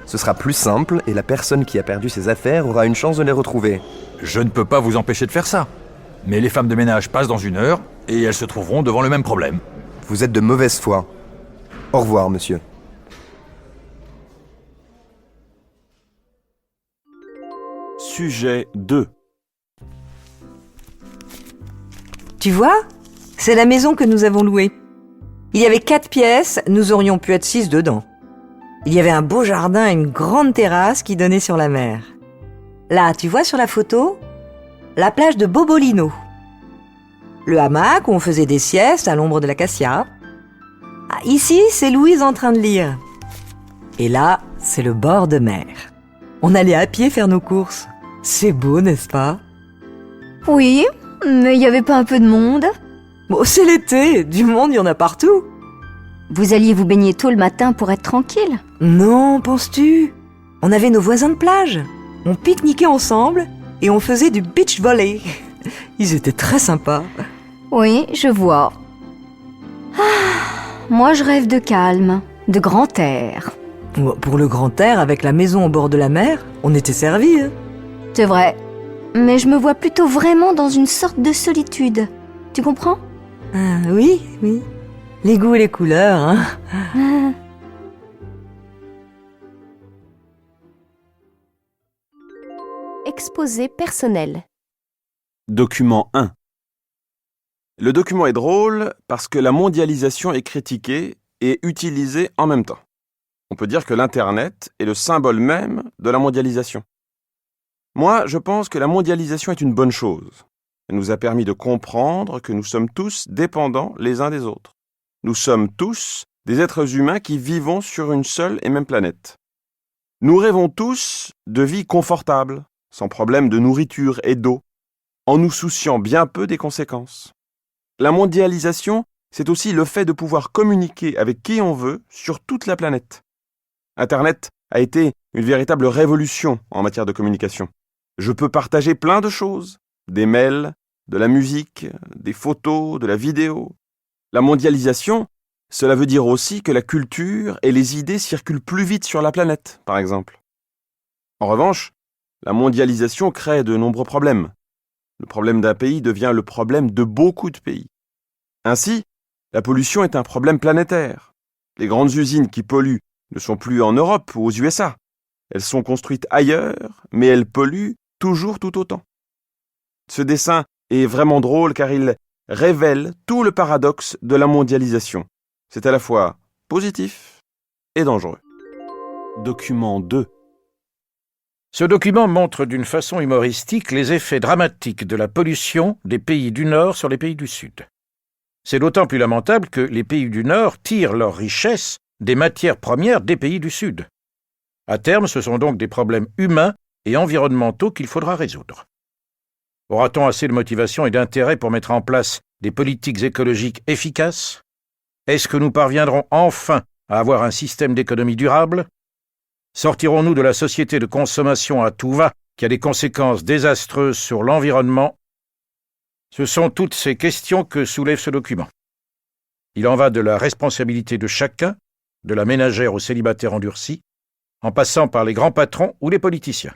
Ce sera plus simple et la personne qui a perdu ses affaires aura une chance de les retrouver. Je ne peux pas vous empêcher de faire ça. Mais les femmes de ménage passent dans 1 heure et elles se trouveront devant le même problème. Vous êtes de mauvaise foi. Au revoir, monsieur. Sujet 2. Tu vois, c'est la maison que nous avons louée. Il y avait 4 pièces, nous aurions pu être 6 dedans. Il y avait un beau jardin et une grande terrasse qui donnait sur la mer. Là, tu vois sur la photo, la plage de Bobolino. Le hamac où on faisait des siestes à l'ombre de l'acacia. Ah, ici, c'est Louise en train de lire. Et là, c'est le bord de mer. On allait à pied faire nos courses. C'est beau, n'est-ce pas? Oui, mais il n'y avait pas un peu de monde? Bon, c'est l'été, du monde, il y en a partout. Vous alliez vous baigner tôt le matin pour être tranquille? Non, penses-tu? On avait nos voisins de plage. On pique-niquait ensemble et on faisait du beach volley. Ils étaient très sympas. Oui, je vois. Moi, je rêve de calme, de grand air. Pour le grand air, avec la maison au bord de la mer, on était servis. Hein. C'est vrai. Mais je me vois plutôt vraiment dans une sorte de solitude. Tu comprends? Oui, oui. Les goûts et les couleurs, hein. Exposé personnel. Document 1. Le document est drôle parce que la mondialisation est critiquée et utilisée en même temps. On peut dire que l'Internet est le symbole même de la mondialisation. Moi, je pense que la mondialisation est une bonne chose. Elle nous a permis de comprendre que nous sommes tous dépendants les uns des autres. Nous sommes tous des êtres humains qui vivons sur une seule et même planète. Nous rêvons tous de vie confortable, sans problème de nourriture et d'eau, en nous souciant bien peu des conséquences. La mondialisation, c'est aussi le fait de pouvoir communiquer avec qui on veut sur toute la planète. Internet a été une véritable révolution en matière de communication. Je peux partager plein de choses, des mails, de la musique, des photos, de la vidéo. La mondialisation, cela veut dire aussi que la culture et les idées circulent plus vite sur la planète, par exemple. En revanche, la mondialisation crée de nombreux problèmes. Le problème d'un pays devient le problème de beaucoup de pays. Ainsi, la pollution est un problème planétaire. Les grandes usines qui polluent ne sont plus en Europe ou aux USA. Elles sont construites ailleurs, mais elles polluent toujours tout autant. Ce dessin est vraiment drôle car il révèle tout le paradoxe de la mondialisation. C'est à la fois positif et dangereux. Document 2. Ce document montre d'une façon humoristique les effets dramatiques de la pollution des pays du Nord sur les pays du Sud. C'est d'autant plus lamentable que les pays du Nord tirent leur richesse des matières premières des pays du Sud. À terme, ce sont donc des problèmes humains et environnementaux qu'il faudra résoudre. Aura-t-on assez de motivation et d'intérêt pour mettre en place des politiques écologiques efficaces? Est-ce que nous parviendrons enfin à avoir un système d'économie durable? Sortirons-nous de la société de consommation à tout va qui a des conséquences désastreuses sur l'environnement? Ce sont toutes ces questions que soulève ce document. Il en va de la responsabilité de chacun, de la ménagère au célibataire endurci, en passant par les grands patrons ou les politiciens.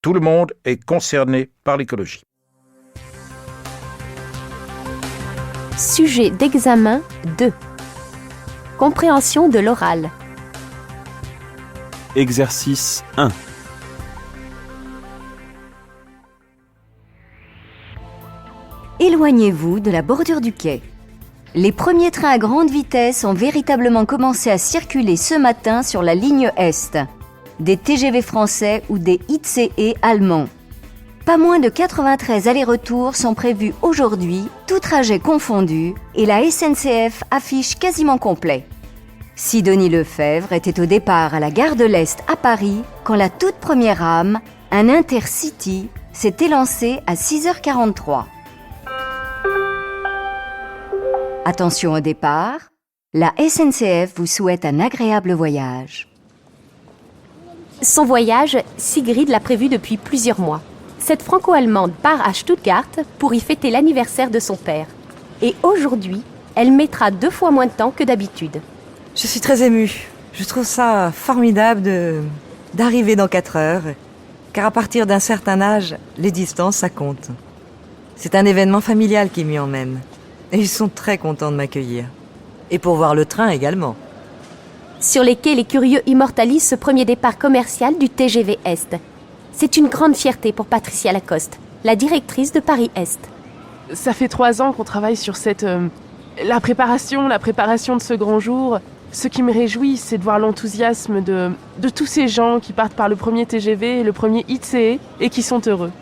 Tout le monde est concerné par l'écologie. Sujet d'examen 2. Compréhension de l'oral. Exercice 1. Éloignez-vous de la bordure du quai. Les premiers trains à grande vitesse ont véritablement commencé à circuler ce matin sur la ligne Est. Des TGV français ou des ICE allemands. Pas moins de 93 allers-retours sont prévus aujourd'hui, tous trajets confondus, et la SNCF affiche quasiment complet. Sidonie Lefebvre était au départ à la gare de l'Est à Paris quand la toute première rame, un Intercity, s'est élancée à 6h43. Attention au départ, la SNCF vous souhaite un agréable voyage. Son voyage, Sigrid l'a prévu depuis plusieurs mois. Cette franco-allemande part à Stuttgart pour y fêter l'anniversaire de son père. Et aujourd'hui, elle mettra 2 fois moins de temps que d'habitude. Je suis très émue. Je trouve ça formidable d'arriver dans 4 heures, car à partir d'un certain âge, les distances, ça compte. C'est un événement familial qui m'y emmène. Et ils sont très contents de m'accueillir. Et pour voir le train également. Sur les quais, les curieux immortalisent ce premier départ commercial du TGV Est. C'est une grande fierté pour Patricia Lacoste, la directrice de Paris Est. Ça fait 3 ans qu'on travaille sur la préparation de ce grand jour. Ce qui me réjouit, c'est de voir l'enthousiasme de tous ces gens qui partent par le premier TGV et le premier ICE et qui sont heureux.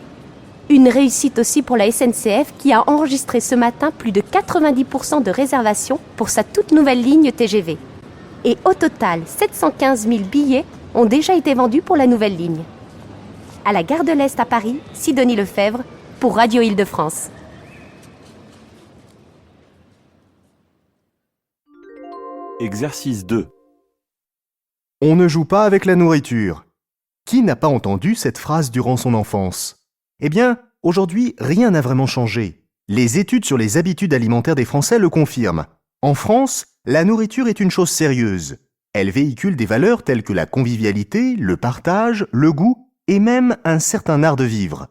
Une réussite aussi pour la SNCF qui a enregistré ce matin plus de 90% de réservations pour sa toute nouvelle ligne TGV. Et au total, 715 000 billets ont déjà été vendus pour la nouvelle ligne. À la gare de l'Est à Paris, Sidonie Lefebvre pour Radio Île-de-France. Exercice 2. On ne joue pas avec la nourriture. Qui n'a pas entendu cette phrase durant son enfance ? Eh bien, aujourd'hui, rien n'a vraiment changé. Les études sur les habitudes alimentaires des Français le confirment. En France, la nourriture est une chose sérieuse. Elle véhicule des valeurs telles que la convivialité, le partage, le goût et même un certain art de vivre.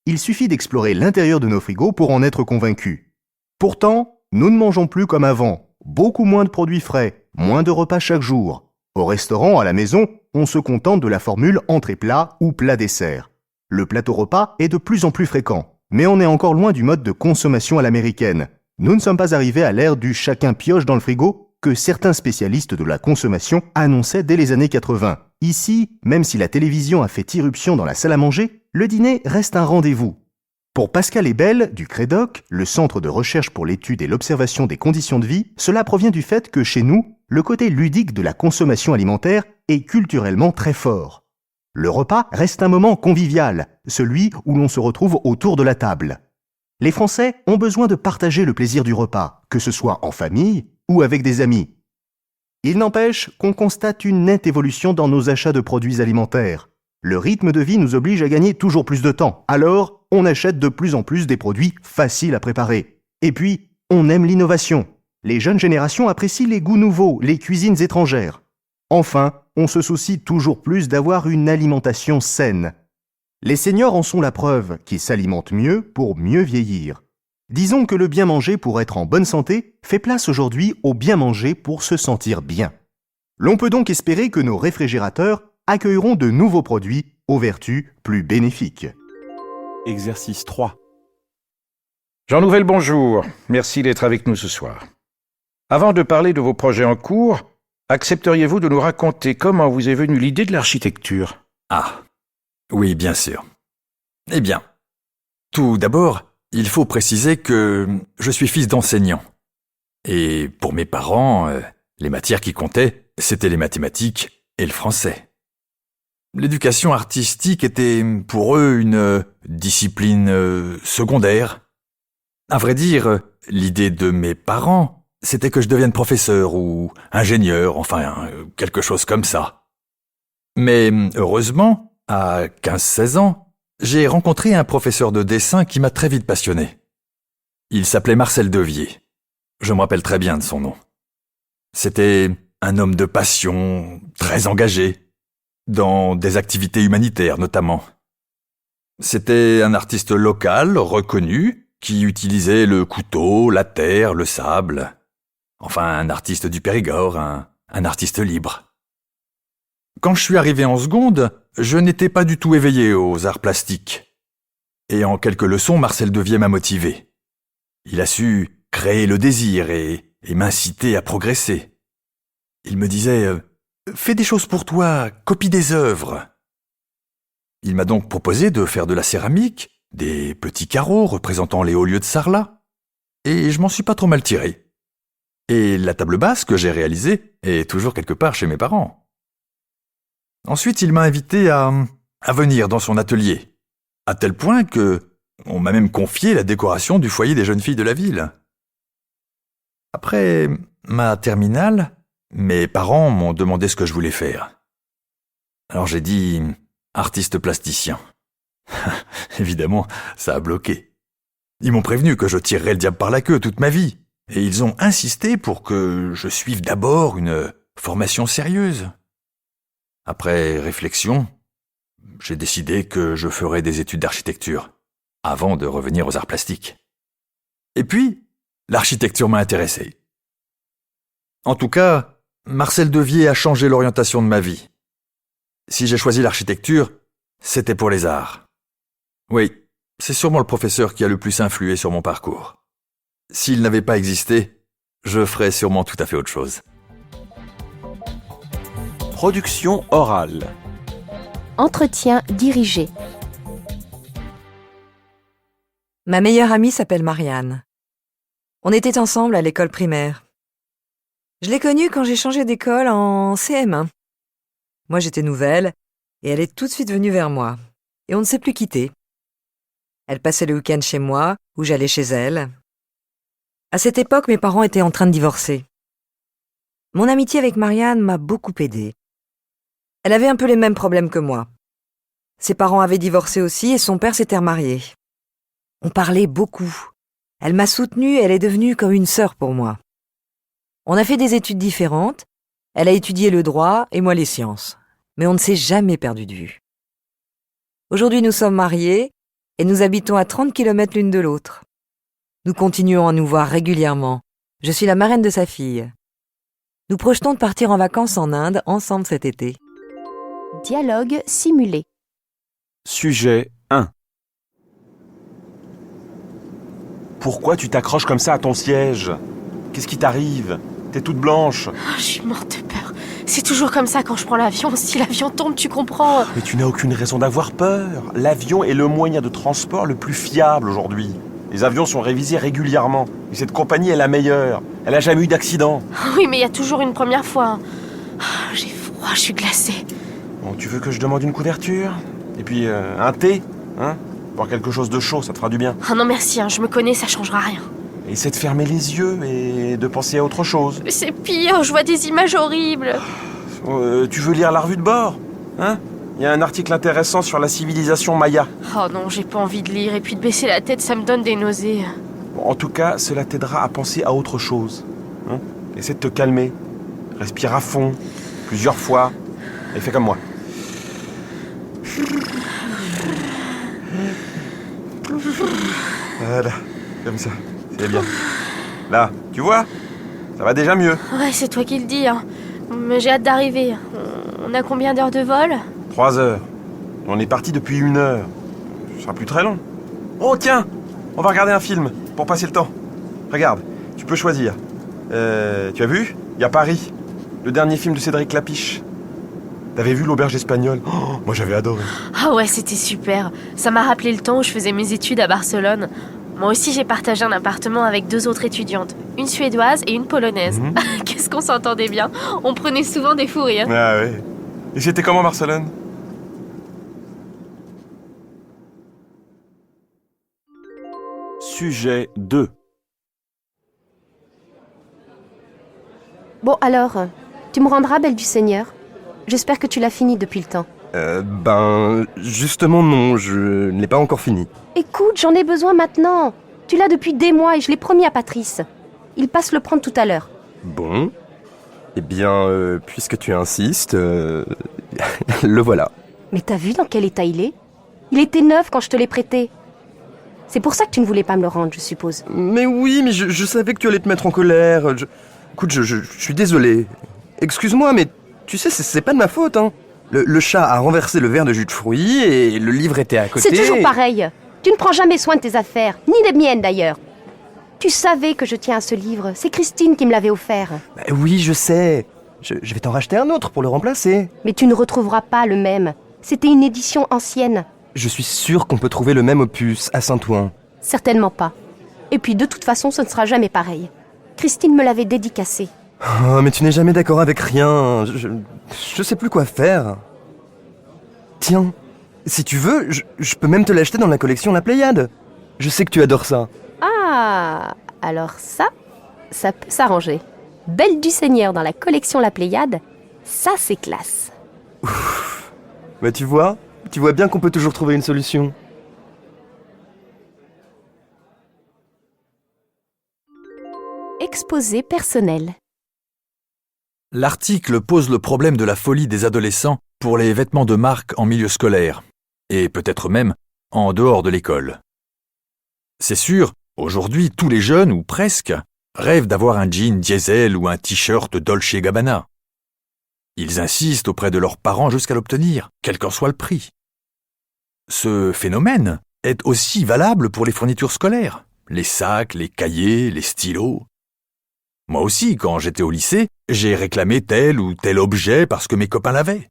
Il suffit d'explorer l'intérieur de nos frigos pour en être convaincu. Pourtant, nous ne mangeons plus comme avant. Beaucoup moins de produits frais, moins de repas chaque jour. Au restaurant, à la maison, on se contente de la formule entrée-plat ou plat-dessert. Le plateau repas est de plus en plus fréquent, mais on est encore loin du mode de consommation à l'américaine. Nous ne sommes pas arrivés à l'ère du chacun pioche dans le frigo que certains spécialistes de la consommation annonçaient dès les années 80. Ici, même si la télévision a fait irruption dans la salle à manger, le dîner reste un rendez-vous. Pour Pascal Ebel, du CREDOC, le Centre de recherche pour l'étude et l'observation des conditions de vie, cela provient du fait que chez nous, le côté ludique de la consommation alimentaire est culturellement très fort. Le repas reste un moment convivial, celui où l'on se retrouve autour de la table. Les Français ont besoin de partager le plaisir du repas, que ce soit en famille ou avec des amis. Il n'empêche qu'on constate une nette évolution dans nos achats de produits alimentaires. Le rythme de vie nous oblige à gagner toujours plus de temps, alors on achète de plus en plus des produits faciles à préparer. Et puis, on aime l'innovation. Les jeunes générations apprécient les goûts nouveaux, les cuisines étrangères. Enfin, on se soucie toujours plus d'avoir une alimentation saine. Les seniors en sont la preuve, qui s'alimentent mieux pour mieux vieillir. Disons que le bien manger pour être en bonne santé fait place aujourd'hui au bien manger pour se sentir bien. L'on peut donc espérer que nos réfrigérateurs accueilleront de nouveaux produits aux vertus plus bénéfiques. Exercice 3. Jean Nouvel, bonjour. Merci d'être avec nous ce soir. Avant de parler de vos projets en cours, accepteriez-vous de nous raconter comment vous est venue l'idée de l'architecture ? Ah, oui, bien sûr. Eh bien, tout d'abord, il faut préciser que je suis fils d'enseignant. Et pour mes parents, les matières qui comptaient, c'était les mathématiques et le français. L'éducation artistique était pour eux une discipline secondaire. À vrai dire, l'idée de mes parents, c'était que je devienne professeur ou ingénieur, enfin quelque chose comme ça. Mais heureusement, à 15-16 ans, j'ai rencontré un professeur de dessin qui m'a très vite passionné. Il s'appelait Marcel Devier. Je me rappelle très bien de son nom. C'était un homme de passion, très engagé, dans des activités humanitaires notamment. C'était un artiste local, reconnu, qui utilisait le couteau, la terre, le sable. Enfin, un artiste du Périgord, un artiste libre. Quand je suis arrivé en seconde, je n'étais pas du tout éveillé aux arts plastiques. Et en quelques leçons, Marcel Devier m'a motivé. Il a su créer le désir et m'inciter à progresser. Il me disait « Fais des choses pour toi, copie des œuvres ». Il m'a donc proposé de faire de la céramique, des petits carreaux représentant les hauts lieux de Sarlat, et je m'en suis pas trop mal tiré. Et la table basse que j'ai réalisée est toujours quelque part chez mes parents. Ensuite, il m'a invité à venir dans son atelier, à tel point que on m'a même confié la décoration du foyer des jeunes filles de la ville. Après ma terminale, mes parents m'ont demandé ce que je voulais faire. Alors j'ai dit artiste plasticien. Évidemment, ça a bloqué. Ils m'ont prévenu que je tirerais le diable par la queue toute ma vie, et ils ont insisté pour que je suive d'abord une formation sérieuse. Après réflexion, j'ai décidé que je ferais des études d'architecture, avant de revenir aux arts plastiques. Et puis, l'architecture m'a intéressé. En tout cas, Marcel Devier a changé l'orientation de ma vie. Si j'ai choisi l'architecture, c'était pour les arts. Oui, c'est sûrement le professeur qui a le plus influé sur mon parcours. S'il n'avait pas existé, je ferais sûrement tout à fait autre chose. Production orale. Entretien dirigé. Ma meilleure amie s'appelle Marianne. On était ensemble à l'école primaire. Je l'ai connue quand j'ai changé d'école en CM1. Moi, j'étais nouvelle et elle est tout de suite venue vers moi. Et on ne s'est plus quitté. Elle passait le week-end chez moi ou j'allais chez elle. À cette époque, mes parents étaient en train de divorcer. Mon amitié avec Marianne m'a beaucoup aidée. Elle avait un peu les mêmes problèmes que moi. Ses parents avaient divorcé aussi et son père s'était remarié. On parlait beaucoup. Elle m'a soutenue et elle est devenue comme une sœur pour moi. On a fait des études différentes. Elle a étudié le droit et moi les sciences. Mais on ne s'est jamais perdu de vue. Aujourd'hui, nous sommes mariés et nous habitons à 30 km l'une de l'autre. Nous continuons à nous voir régulièrement. Je suis la marraine de sa fille. Nous projetons de partir en vacances en Inde ensemble cet été. Dialogue simulé. Sujet 1. Pourquoi tu t'accroches comme ça à ton siège? Qu'est-ce qui t'arrive? T'es toute blanche. Oh, je suis morte de peur. C'est toujours comme ça quand je prends l'avion. Si l'avion tombe, tu comprends. Mais tu n'as aucune raison d'avoir peur. L'avion est le moyen de transport le plus fiable aujourd'hui. Les avions sont révisés régulièrement. Et cette compagnie est la meilleure. Elle n'a jamais eu d'accident. Oui, mais il y a toujours une première fois. J'ai froid, je suis glacée. Bon, tu veux que je demande une couverture? Et puis un thé, hein? Boire quelque chose de chaud, ça te fera du bien. Ah non merci, je me connais, ça changera rien. Essaie de fermer les yeux et de penser à autre chose. Mais c'est pire, je vois des images horribles. Tu veux lire la revue de bord? Hein? Il y a un article intéressant sur la civilisation maya. Oh non, j'ai pas envie de lire, et puis de baisser la tête, ça me donne des nausées. Bon, en tout cas, cela t'aidera à penser à autre chose. Hein? Essaie de te calmer. Respire à fond, plusieurs fois, et fais comme moi. Voilà, comme ça, c'est bien. Là, tu vois? Ça va déjà mieux. Ouais, c'est toi qui le dis, hein. Mais j'ai hâte d'arriver. On a combien d'heures de vol? 3 heures. On est parti depuis 1 heure. Ce sera plus très long. Oh tiens, on va regarder un film pour passer le temps. Regarde, tu peux choisir. Tu as vu? Il y a Paris, le dernier film de Cédric Clapiche. T'avais vu L'Auberge espagnole? Oh, moi j'avais adoré. Ah ouais, c'était super. Ça m'a rappelé le temps où je faisais mes études à Barcelone. Moi aussi, j'ai partagé un appartement avec 2 autres étudiantes. Une suédoise et une polonaise. Qu'est-ce qu'on s'entendait bien. On prenait souvent des fous rires. Ah ouais. Et c'était comment Barcelone? Sujet 2. Bon alors, tu me rendras Belle du Seigneur? J'espère que tu l'as fini depuis le temps. Justement non, je ne l'ai pas encore fini. Écoute, j'en ai besoin maintenant. Tu l'as depuis des mois et je l'ai promis à Patrice. Il passe le prendre tout à l'heure. Bon. Eh bien, puisque tu insistes, le voilà. Mais t'as vu dans quel état il est? Il était neuf quand je te l'ai prêté. C'est pour ça que tu ne voulais pas me le rendre, je suppose. Mais oui, mais je savais que tu allais te mettre en colère. Écoute, je suis désolé. Excuse-moi, mais tu sais, c'est pas de ma faute, hein. Le chat a renversé le verre de jus de fruits et le livre était à côté. C'est toujours pareil. Tu ne prends jamais soin de tes affaires, ni des miennes d'ailleurs. Tu savais que je tiens à ce livre. C'est Christine qui me l'avait offert. Bah oui, je sais. Je vais t'en racheter un autre pour le remplacer. Mais tu ne retrouveras pas le même. C'était une édition ancienne. Je suis sûr qu'on peut trouver le même opus à Saint-Ouen. Certainement pas. Et puis de toute façon, ce ne sera jamais pareil. Christine me l'avait dédicacé. Oh, mais tu n'es jamais d'accord avec rien. Je sais plus quoi faire. Tiens, si tu veux, je peux même te l'acheter dans la collection La Pléiade. Je sais que tu adores ça. Ah, alors ça peut s'arranger. Belle du Seigneur dans la collection La Pléiade, ça c'est classe. Bah tu vois bien qu'on peut toujours trouver une solution. Exposé personnel. L'article pose le problème de la folie des adolescents pour les vêtements de marque en milieu scolaire, et peut-être même en dehors de l'école. C'est sûr, aujourd'hui, tous les jeunes, ou presque, rêvent d'avoir un jean diesel ou un t-shirt Dolce & Gabbana. Ils insistent auprès de leurs parents jusqu'à l'obtenir, quel qu'en soit le prix. Ce phénomène est aussi valable pour les fournitures scolaires, les sacs, les cahiers, les stylos. Moi aussi, quand j'étais au lycée, j'ai réclamé tel ou tel objet parce que mes copains l'avaient.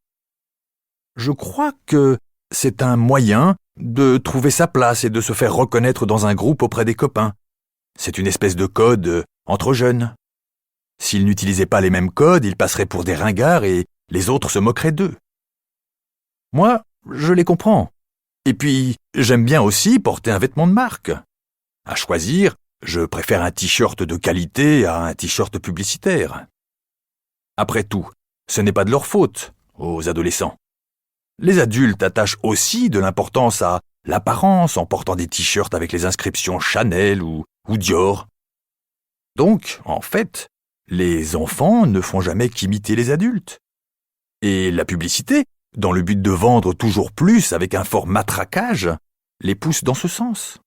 Je crois que c'est un moyen de trouver sa place et de se faire reconnaître dans un groupe auprès des copains. C'est une espèce de code entre jeunes. S'ils n'utilisaient pas les mêmes codes, ils passeraient pour des ringards et les autres se moqueraient d'eux. Moi, je les comprends. Et puis, j'aime bien aussi porter un vêtement de marque. À choisir, je préfère un t-shirt de qualité à un t-shirt publicitaire. Après tout, ce n'est pas de leur faute, aux adolescents. Les adultes attachent aussi de l'importance à l'apparence en portant des t-shirts avec les inscriptions Chanel ou Dior. Donc, en fait, les enfants ne font jamais qu'imiter les adultes. Et la publicité, dans le but de vendre toujours plus avec un fort matraquage, les pousse dans ce sens.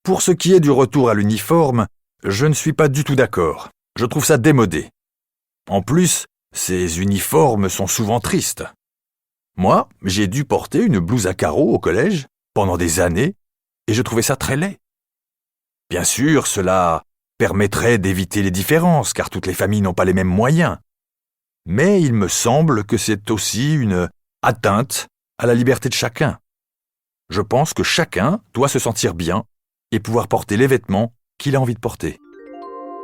Pour ce qui est du retour à l'uniforme, je ne suis pas du tout d'accord. Je trouve ça démodé. En plus, ces uniformes sont souvent tristes. Moi, j'ai dû porter une blouse à carreaux au collège pendant des années et je trouvais ça très laid. Bien sûr, cela permettrait d'éviter les différences car toutes les familles n'ont pas les mêmes moyens. Mais il me semble que c'est aussi une atteinte à la liberté de chacun. Je pense que chacun doit se sentir bien et pouvoir porter les vêtements qu'il a envie de porter.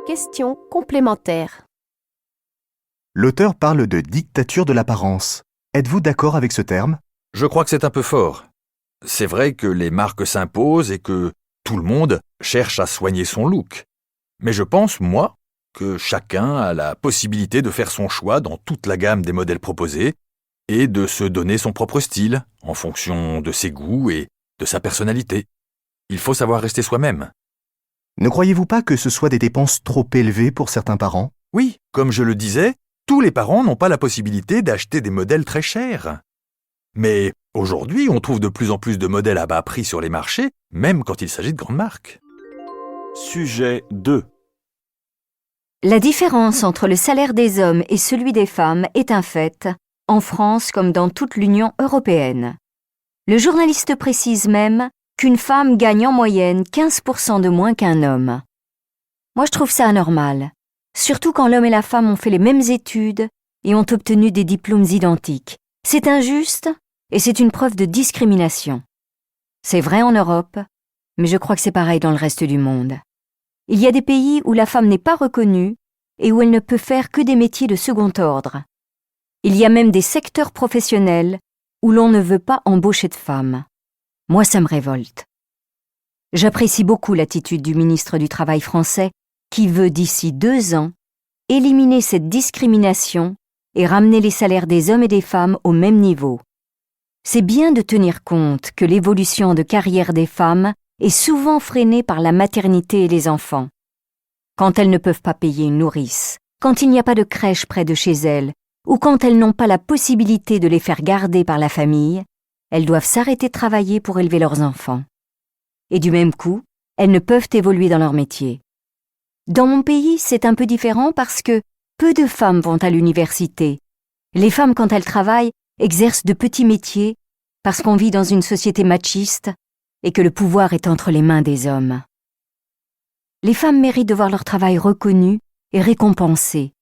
Question complémentaire. L'auteur parle de dictature de l'apparence. Êtes-vous d'accord avec ce terme ? Je crois que c'est un peu fort. C'est vrai que les marques s'imposent et que tout le monde cherche à soigner son look. Mais je pense, moi, que chacun a la possibilité de faire son choix dans toute la gamme des modèles proposés et de se donner son propre style en fonction de ses goûts et de sa personnalité. Il faut savoir rester soi-même. Ne croyez-vous pas que ce soit des dépenses trop élevées pour certains parents ? Oui, comme je le disais, tous les parents n'ont pas la possibilité d'acheter des modèles très chers. Mais aujourd'hui, on trouve de plus en plus de modèles à bas prix sur les marchés, même quand il s'agit de grandes marques. Sujet 2. La différence entre le salaire des hommes et celui des femmes est un fait, en France comme dans toute l'Union européenne. Le journaliste précise même qu'une femme gagne en moyenne 15% de moins qu'un homme. Moi, je trouve ça anormal, surtout quand l'homme et la femme ont fait les mêmes études et ont obtenu des diplômes identiques. C'est injuste et c'est une preuve de discrimination. C'est vrai en Europe, mais je crois que c'est pareil dans le reste du monde. Il y a des pays où la femme n'est pas reconnue et où elle ne peut faire que des métiers de second ordre. Il y a même des secteurs professionnels où l'on ne veut pas embaucher de femmes. Moi, ça me révolte. J'apprécie beaucoup l'attitude du ministre du Travail français qui veut, d'ici 2 ans, éliminer cette discrimination et ramener les salaires des hommes et des femmes au même niveau. C'est bien de tenir compte que l'évolution de carrière des femmes est souvent freinée par la maternité et les enfants. Quand elles ne peuvent pas payer une nourrice, quand il n'y a pas de crèche près de chez elles, ou quand elles n'ont pas la possibilité de les faire garder par la famille, elles doivent s'arrêter de travailler pour élever leurs enfants. Et du même coup, elles ne peuvent évoluer dans leur métier. Dans mon pays, c'est un peu différent parce que peu de femmes vont à l'université. Les femmes, quand elles travaillent, exercent de petits métiers parce qu'on vit dans une société machiste et que le pouvoir est entre les mains des hommes. Les femmes méritent de voir leur travail reconnu et récompensé.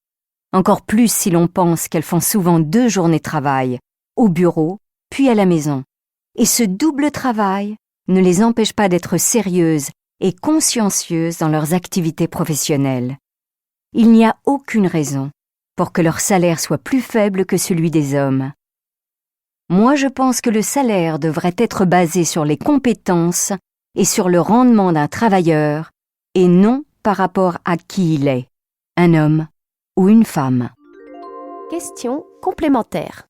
Encore plus si l'on pense qu'elles font souvent 2 journées de travail, au bureau, puis à la maison. Et ce double travail ne les empêche pas d'être sérieuses et consciencieuses dans leurs activités professionnelles. Il n'y a aucune raison pour que leur salaire soit plus faible que celui des hommes. Moi, je pense que le salaire devrait être basé sur les compétences et sur le rendement d'un travailleur, et non par rapport à qui il est, un homme ou une femme. Question complémentaire.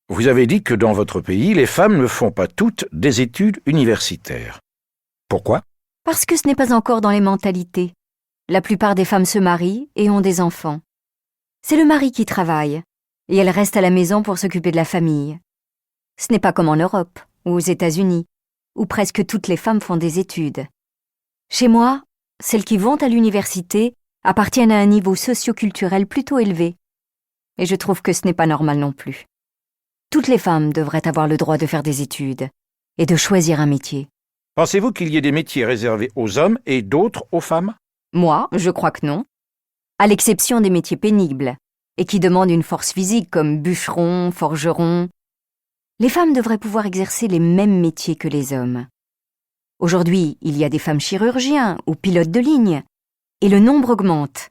Vous avez dit que dans votre pays, les femmes ne font pas toutes des études universitaires. Pourquoi? Parce que ce n'est pas encore dans les mentalités. La plupart des femmes se marient et ont des enfants. C'est le mari qui travaille, et elle reste à la maison pour s'occuper de la famille. Ce n'est pas comme en Europe ou aux États-Unis, où presque toutes les femmes font des études. Chez moi, celles qui vont à l'université appartiennent à un niveau socio-culturel plutôt élevé. Et je trouve que ce n'est pas normal non plus. Toutes les femmes devraient avoir le droit de faire des études et de choisir un métier. Pensez-vous qu'il y ait des métiers réservés aux hommes et d'autres aux femmes? Moi, je crois que non. À l'exception des métiers pénibles et qui demandent une force physique comme bûcheron, forgeron. Les femmes devraient pouvoir exercer les mêmes métiers que les hommes. Aujourd'hui, il y a des femmes chirurgiens ou pilotes de ligne, et le nombre augmente.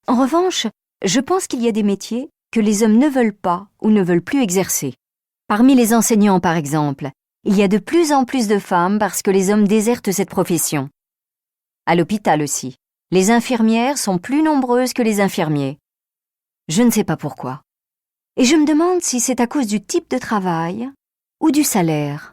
En revanche, je pense qu'il y a des métiers que les hommes ne veulent pas ou ne veulent plus exercer. Parmi les enseignants, par exemple, il y a de plus en plus de femmes parce que les hommes désertent cette profession. À l'hôpital aussi, les infirmières sont plus nombreuses que les infirmiers. Je ne sais pas pourquoi. Et je me demande si c'est à cause du type de travail ou du salaire.